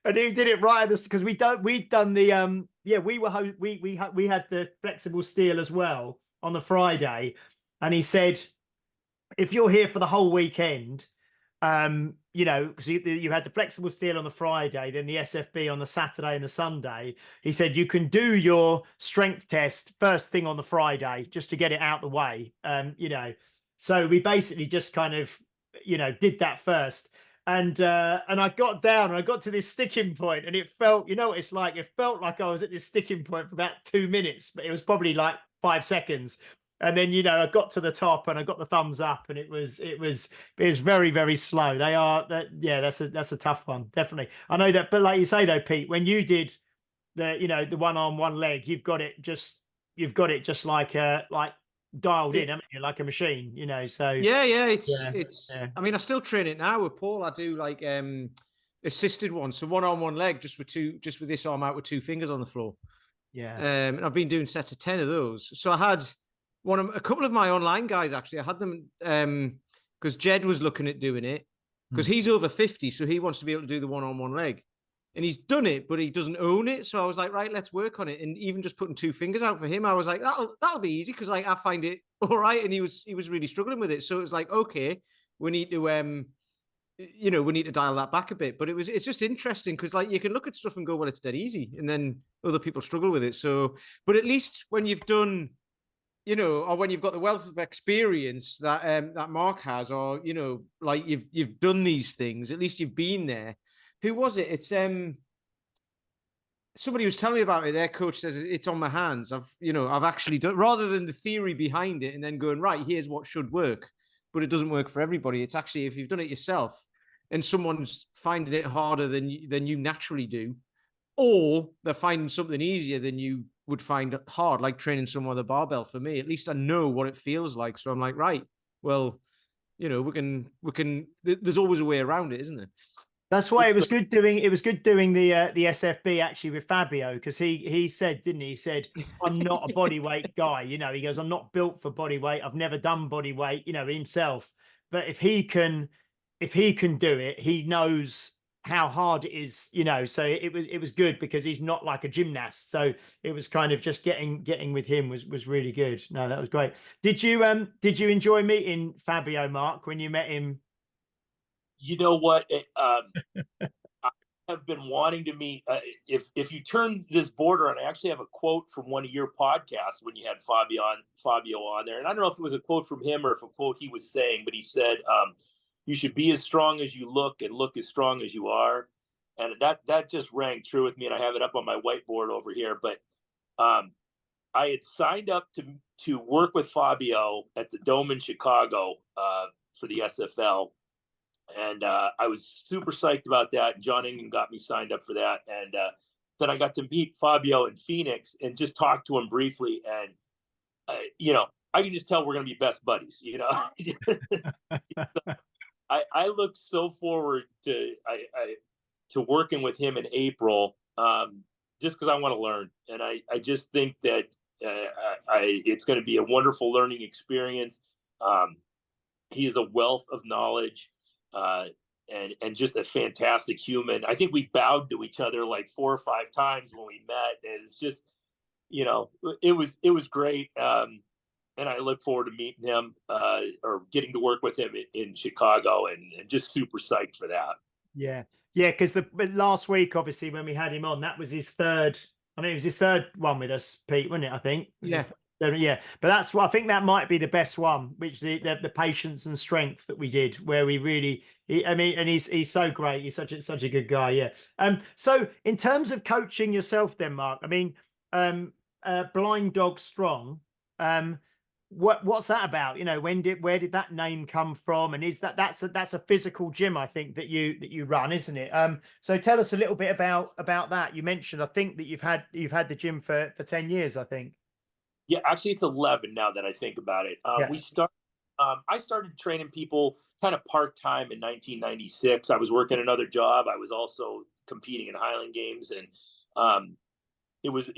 and he did it right at this, because we'd done the we had the flexible steel as well on the Friday, and he said, if you're here for the whole weekend, because you had the flexible steel on the Friday, then the SFB on the Saturday and the Sunday. He said you can do your strength test first thing on the Friday just to get it out the way. So we basically just kind of did that first. And I got down and I got to this sticking point, and it felt, what it's like. It felt like I was at this sticking point for about 2 minutes, but it was probably like 5 seconds. And then, I got to the top and I got the thumbs up, and it was very, very slow. That's a tough one. Definitely. I know that, but like you say though, Pete, when you did the one arm, one leg, you've got it just like dialed in, haven't you, like a machine, so it's I mean, I still train it now with Paul. I do like assisted ones, so one arm, one leg, just with this arm out with 2 fingers on the floor. And I've been doing sets of 10 of those. So I had a couple of my online guys, actually. I had them because Jed was looking at doing it, because he's over 50, so he wants to be able to do the one arm, one leg. And he's done it, but he doesn't own it. So I was like, right, let's work on it. And even just putting 2 fingers out for him, I was like, that'll be easy, because like I find it all right. And he was really struggling with it. So it's like, okay, we need to we need to dial that back a bit. But it's just interesting, because like you can look at stuff and go, well, it's dead easy, and then other people struggle with it. So, but at least when you've done, or when you've got the wealth of experience that that Mark has, or like you've done these things, at least you've been there. Who was it? It's somebody was telling me about it. Their coach says it's on my hands. I've actually done, rather than the theory behind it and then going, right, here's what should work, but it doesn't work for everybody. It's actually, if you've done it yourself and someone's finding it harder than you naturally do, or they're finding something easier than you would find hard, like training someone with a barbell. For me, at least I know what it feels like. So I'm like, right, well, we can, there's always a way around it, isn't there? That's why it was good doing the SFB actually with Fabio, because he said, didn't he? He said, I'm not a body weight guy. He goes, I'm not built for body weight. I've never done body weight, himself. But if he can do it, he knows how hard it is, so it was good, because he's not like a gymnast. So it was kind of just getting with him was really good. No, that was great. Did you enjoy meeting Fabio, Mark, when you met him? You know what? I have been wanting to meet. If you turn this border on, I actually have a quote from one of your podcasts when you had Fabio on there, and I don't know if it was a quote from him or if a quote he was saying, but he said, "You should be as strong as you look, and look as strong as you are," and that just rang true with me, and I have it up on my whiteboard over here. But I had signed up to work with Fabio at the Dome in Chicago for the SFL, and I was super psyched about that. John Ingham got me signed up for that, and then I got to meet Fabio in Phoenix and just talk to him briefly, and you know, I can just tell we're going to be best buddies. You know, I look so forward to working with him in April, just because I want to learn, and I just think that it's going to be a wonderful learning experience. He is a wealth of knowledge, and just a fantastic human. I think we bowed to each other like 4 or 5 times when we met, and it's just, you know, it was great. And I look forward to meeting him or getting to work with him in Chicago, and just super psyched for that. Yeah. Yeah. Because the last week, obviously, when we had him on, that was his third. I mean, it was his third one with us, Pete, wasn't it? I think. Yeah. Yeah. But that's what I think that might be the best one, which the patience and strength that we did, where we really, I mean, and he's so great. He's such a good guy. Yeah. So in terms of coaching yourself, then, Mark, I mean, Blind Dog Strong, what's that about? You know, where did that name come from? And is that's a physical gym, I think, that you run, isn't it? So tell us a little bit about that. You mentioned, I think, that you've had the gym for 10 years, I think. Yeah, actually, it's 11 now that I think about it. I started training people kind of part-time in 1996. I was working another job. I was also competing in Highland Games, and it was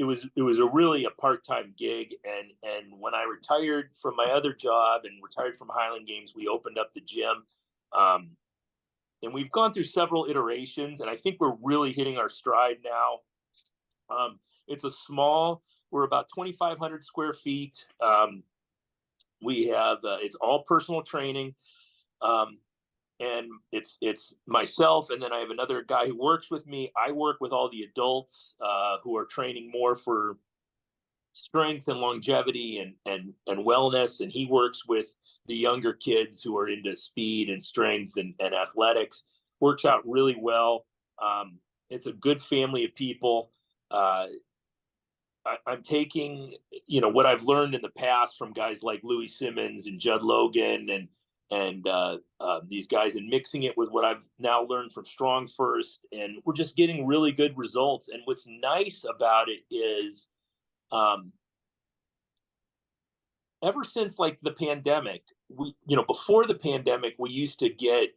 a part-time gig. And when I retired from my other job and retired from Highland Games, we opened up the gym. And we've gone through several iterations, and I think we're really hitting our stride now. It's we're about 2,500 square feet. We have, it's all personal training. And it's myself, and then I have another guy who works with me. I work with all the adults who are training more for strength and longevity and wellness, and he works with the younger kids who are into speed and strength and athletics. Works out really well. It's a good family of people. I'm taking, you know, what I've learned in the past from guys like Louie Simmons and Judd Logan and these guys, and mixing it with what I've now learned from Strongfirst, and we're just getting really good results. And what's nice about it is, ever since like the pandemic, before the pandemic, we used to get,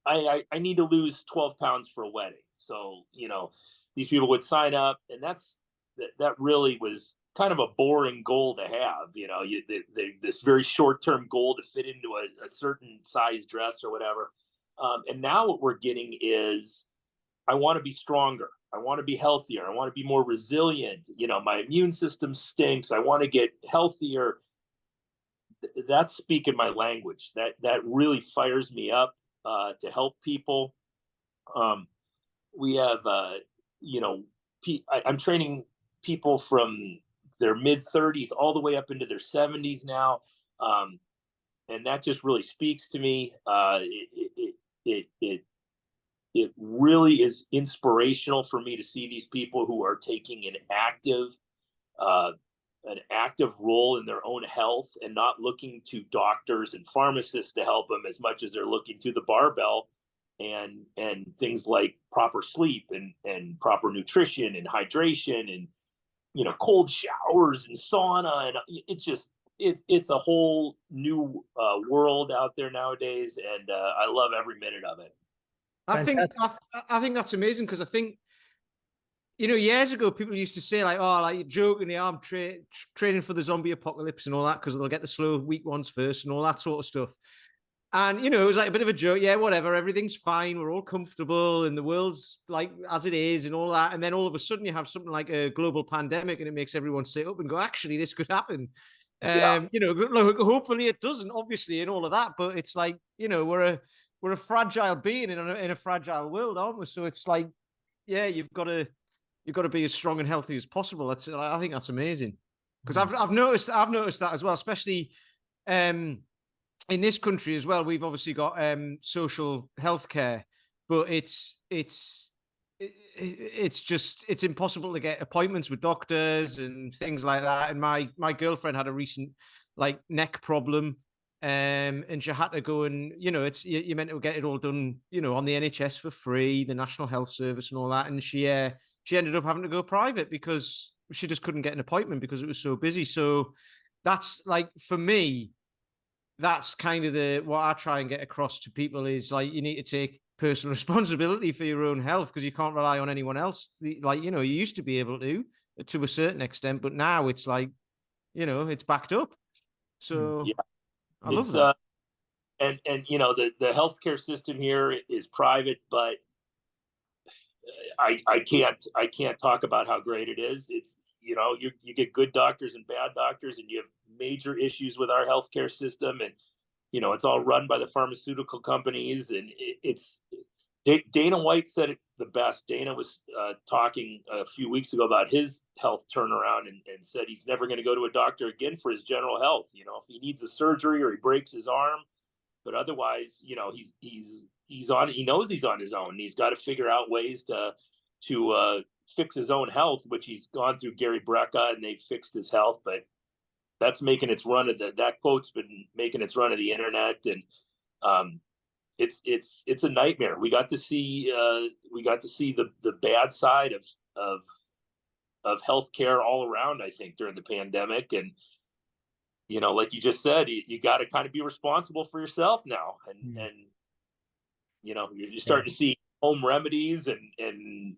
I need to lose 12 pounds for a wedding. So, you know, these people would sign up, and that really was kind of a boring goal to have, you know, this very short-term goal to fit into a certain size dress or whatever. And now what we're getting is, I want to be stronger. I want to be healthier. I want to be more resilient. You know, my immune system stinks. I want to get healthier. That's speaking my language. That really fires me up to help people. We have, I'm training people from their mid 30s all the way up into their 70s now. And that just really speaks to me. It really is inspirational for me to see these people who are taking an active role in their own health, and not looking to doctors and pharmacists to help them as much as they're looking to the barbell and things like proper sleep and proper nutrition and hydration and, you know, cold showers and sauna. And it's a whole new world out there nowadays. And I love every minute of it. I think that's amazing, because I think, you know, years ago, people used to say like, oh, like, you're joking, I'm training for the zombie apocalypse and all that, because they'll get the slow weak ones first and all that sort of stuff. And, you know, it was like a bit of a joke. Yeah, whatever. Everything's fine. We're all comfortable and the world's like as it is and all that. And then all of a sudden you have something like a global pandemic, and it makes everyone sit up and go, actually, this could happen. You know, hopefully it doesn't, obviously, and all of that. But it's like, you know, we're a fragile being in a fragile world, aren't we? So it's like, yeah, you've got to be as strong and healthy as possible. I think that's amazing, because I've noticed that as well, especially in this country as well. We've obviously got social healthcare, but it's it's impossible to get appointments with doctors and things like that. And my girlfriend had a recent like neck problem, and she had to go and you're meant to get it all done on the NHS for free, the National Health Service and all that, and she ended up having to go private because she just couldn't get an appointment because it was so busy. So that's like, for me, that's kind of what I try and get across to people is like, you need to take personal responsibility for your own health because you can't rely on anyone else. Like, you used to be able to a certain extent, but now it's like, it's backed up. So Yeah, I love that. And the healthcare system here is private, but I can't talk about how great it is. It's you get good doctors and bad doctors, and you have major issues with our healthcare system, and it's all run by the pharmaceutical companies, and it's Dana White said it the best. Dana was talking a few weeks ago about his health turnaround, and said he's never going to go to a doctor again for his general health. If he needs a surgery or he breaks his arm, but otherwise, he's on. He knows he's on his own. And he's got to figure out ways to fix his own health, which he's gone through Gary Brecka, and they've fixed his health. But that's making its run of that quote's been making its run of the internet, and it's a nightmare. We got to see the bad side of healthcare all around, I think, during the pandemic. And like you just said, you got to kind of be responsible for yourself now, and you're starting to see home remedies and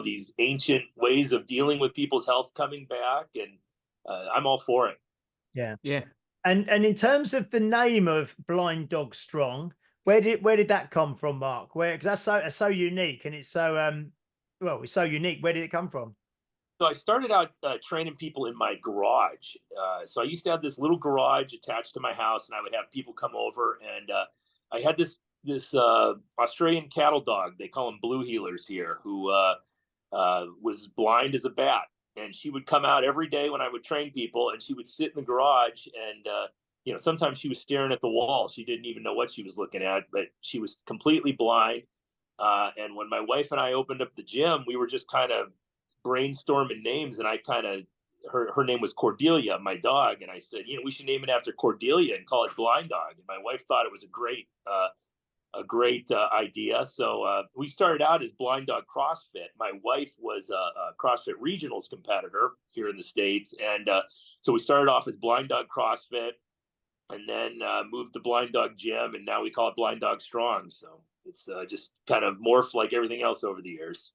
these ancient ways of dealing with people's health coming back, and I'm all for it. Yeah. And in terms of the name of Blind Dog Strong, where did that come from, Mark? Because that's so unique, and it's so it's so unique. Where did it come from? So I started out training people in my garage. So I used to have this little garage attached to my house, and I would have people come over, and I had this Australian cattle dog. They call them blue heelers here, who was blind as a bat. And she would come out every day when I would train people, and she would sit in the garage, and sometimes she was staring at the wall. She didn't even know what she was looking at, but she was completely blind. And when my wife and I opened up the gym, we were just kind of brainstorming names, and her name was Cordelia, my dog, and I said, we should name it after Cordelia and call it Blind Dog. And my wife thought it was a great idea. So we started out as Blind Dog CrossFit. My wife was a CrossFit Regionals competitor here in the States, and so we started off as Blind Dog CrossFit, and then moved to Blind Dog Gym, and now we call it Blind Dog Strong. So it's just kind of morphed like everything else over the years.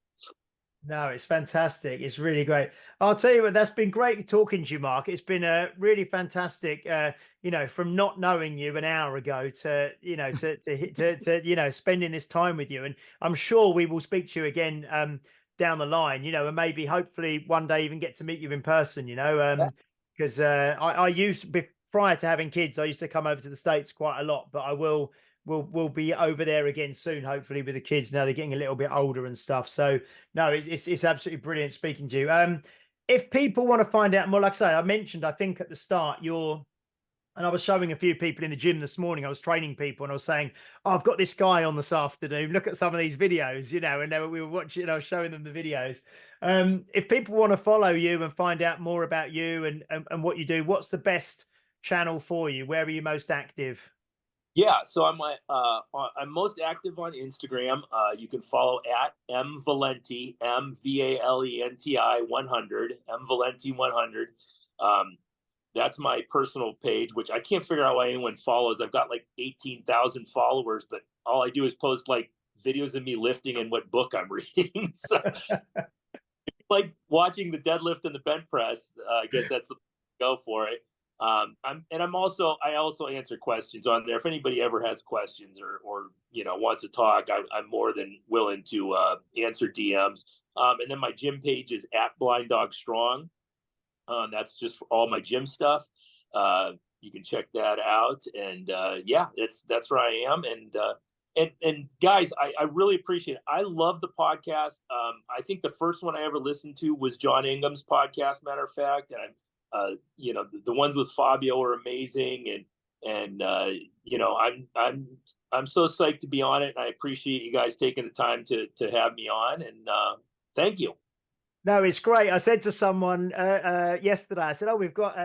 No, it's fantastic. It's really great. I'll tell you what, that's been great talking to you, Mark. It's been a really fantastic, from not knowing you an hour ago to, to spending this time with you. And I'm sure we will speak to you again down the line, and maybe hopefully one day even get to meet you in person, because I used, prior to having kids, I used to come over to the States quite a lot, but I will we'll be over there again soon, hopefully, with the kids. Now they're getting a little bit older and stuff. So no, it's absolutely brilliant speaking to you. If people want to find out more, like I say, I mentioned, I think at the start, and I was showing a few people in the gym this morning. I was training people, and I was saying, I've got this guy on this afternoon. Look at some of these videos, and we were watching, I was showing them the videos. If people want to follow you and find out more about you and what you do, what's the best channel for you? Where are you most active? Yeah, so I'm most active on Instagram. You can follow at mvalenti, MVALENTI 100, mvalenti 100. That's my personal page, which I can't figure out why anyone follows. I've got like 18,000 followers, but all I do is post like videos of me lifting and what book I'm reading. So, like watching the deadlift and the bench press, I guess that's the go for it. I also answer questions on there. If anybody ever has questions or wants to talk, I'm more than willing to answer DMs. And then my gym page is at Blind Dog Strong. That's just for all my gym stuff. You can check that out. And that's where I am. And guys, I really appreciate it. I love the podcast. I think the first one I ever listened to was John Ingham's podcast, matter of fact. And the ones with Fabio are amazing. And I'm so psyched to be on it, and I appreciate you guys taking the time to have me on. And thank you. No, it's great. I said to someone yesterday, I said, "Oh, we've got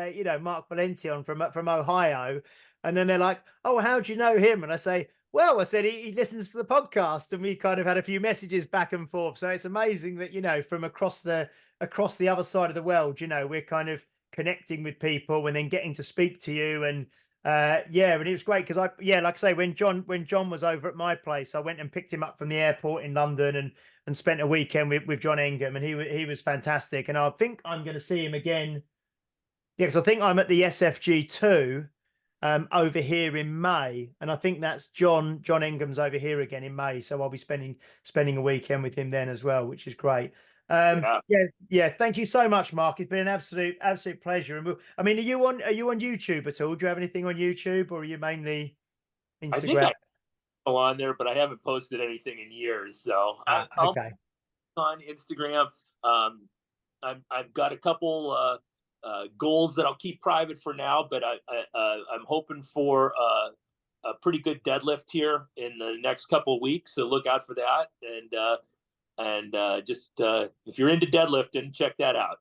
Mark Valenti on from Ohio," and then they're like, "Oh, how do you know him?" And I say, "Well, I said he listens to the podcast," and we kind of had a few messages back and forth. So it's amazing that from across the other side of the world, we're kind of connecting with people and then getting to speak to you. And and it was great because like I say, when John was over at my place, I went and picked him up from the airport in London and spent a weekend with John Ingham, and he was fantastic. And I think I'm going to see him again. Yeah, because I think I'm at the SFG2 over here in May, and I think that's John Ingham's over here again in May. So I'll be spending a weekend with him then as well, which is great. Yeah. Thank you so much, Mark. It's been an absolute pleasure. And I mean, are you on YouTube at all? Do you have anything on YouTube, or are you mainly Instagram? I think on there, but I haven't posted anything in years. So I'll okay. On Instagram. I've got a couple goals that I'll keep private for now, but I'm hoping for a pretty good deadlift here in the next couple of weeks. So look out for that. And just if you're into deadlifting, check that out.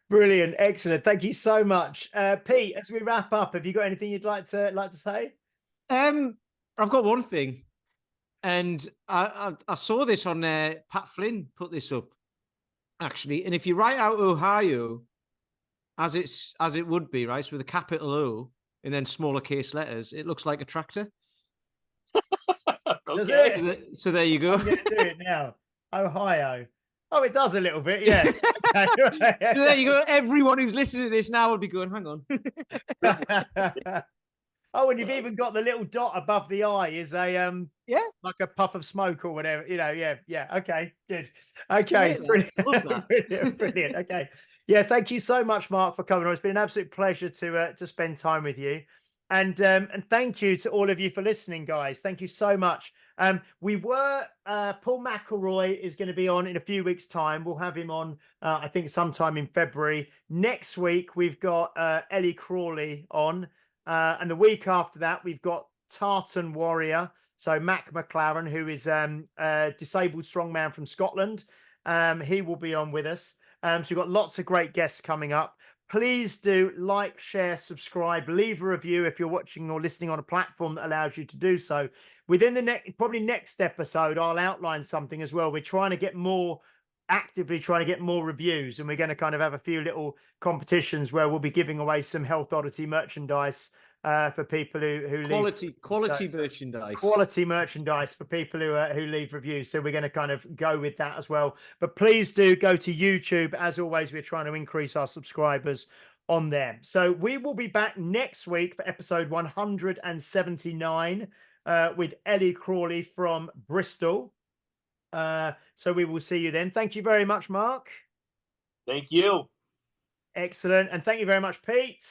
Brilliant, excellent. Thank you so much, Pete. As we wrap up, have you got anything you'd like to say? I've got one thing, and I saw this on Pat Flynn put this up actually. And if you write out Ohio as it would be, right, so with a capital O and then smaller case letters, it looks like a tractor. Okay. So there you go. I'm going to do it now. Ohio. Oh, it does a little bit, yeah. Okay. So there you go. Everyone who's listening to this now will be going, hang on. Oh, and you've even got the little dot above the eye is a like a puff of smoke or whatever. Yeah. Okay, good. Okay, brilliant. Okay. Yeah, thank you so much, Mark, for coming on. It's been an absolute pleasure to spend time with you. And thank you to all of you for listening, guys. Thank you so much. Paul McElroy is going to be on in a few weeks' time. We'll have him on, I think, sometime in February. Next week, we've got Ellie Crawley on. And the week after that, we've got Tartan Warrior. So Mac McLaren, who is a disabled strongman from Scotland. He will be on with us. So we've got lots of great guests coming up. Please do like, share, subscribe, leave a review if you're watching or listening on a platform that allows you to do so. Within the probably next episode, I'll outline something as well. We're trying to get actively trying to get more reviews, and we're going to kind of have a few little competitions where we'll be giving away some Health Oddity merchandise for people who quality merchandise for people who leave reviews. So we're going to kind of go with that as well. But please do go to YouTube. As always, we're trying to increase our subscribers on there. So we will be back next week for episode 179 with Ellie Crawley from Bristol. So we will see you then. Thank you very much, Mark. Thank you. Excellent. And thank you very much, Pete.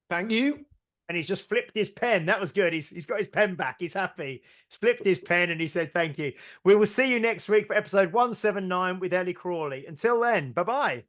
Thank you. And he's just flipped his pen. That was good. He's got his pen back. He's happy. He's flipped his pen and he said thank you. We will see you next week for episode 179 with Ellie Crawley. Until then, bye-bye.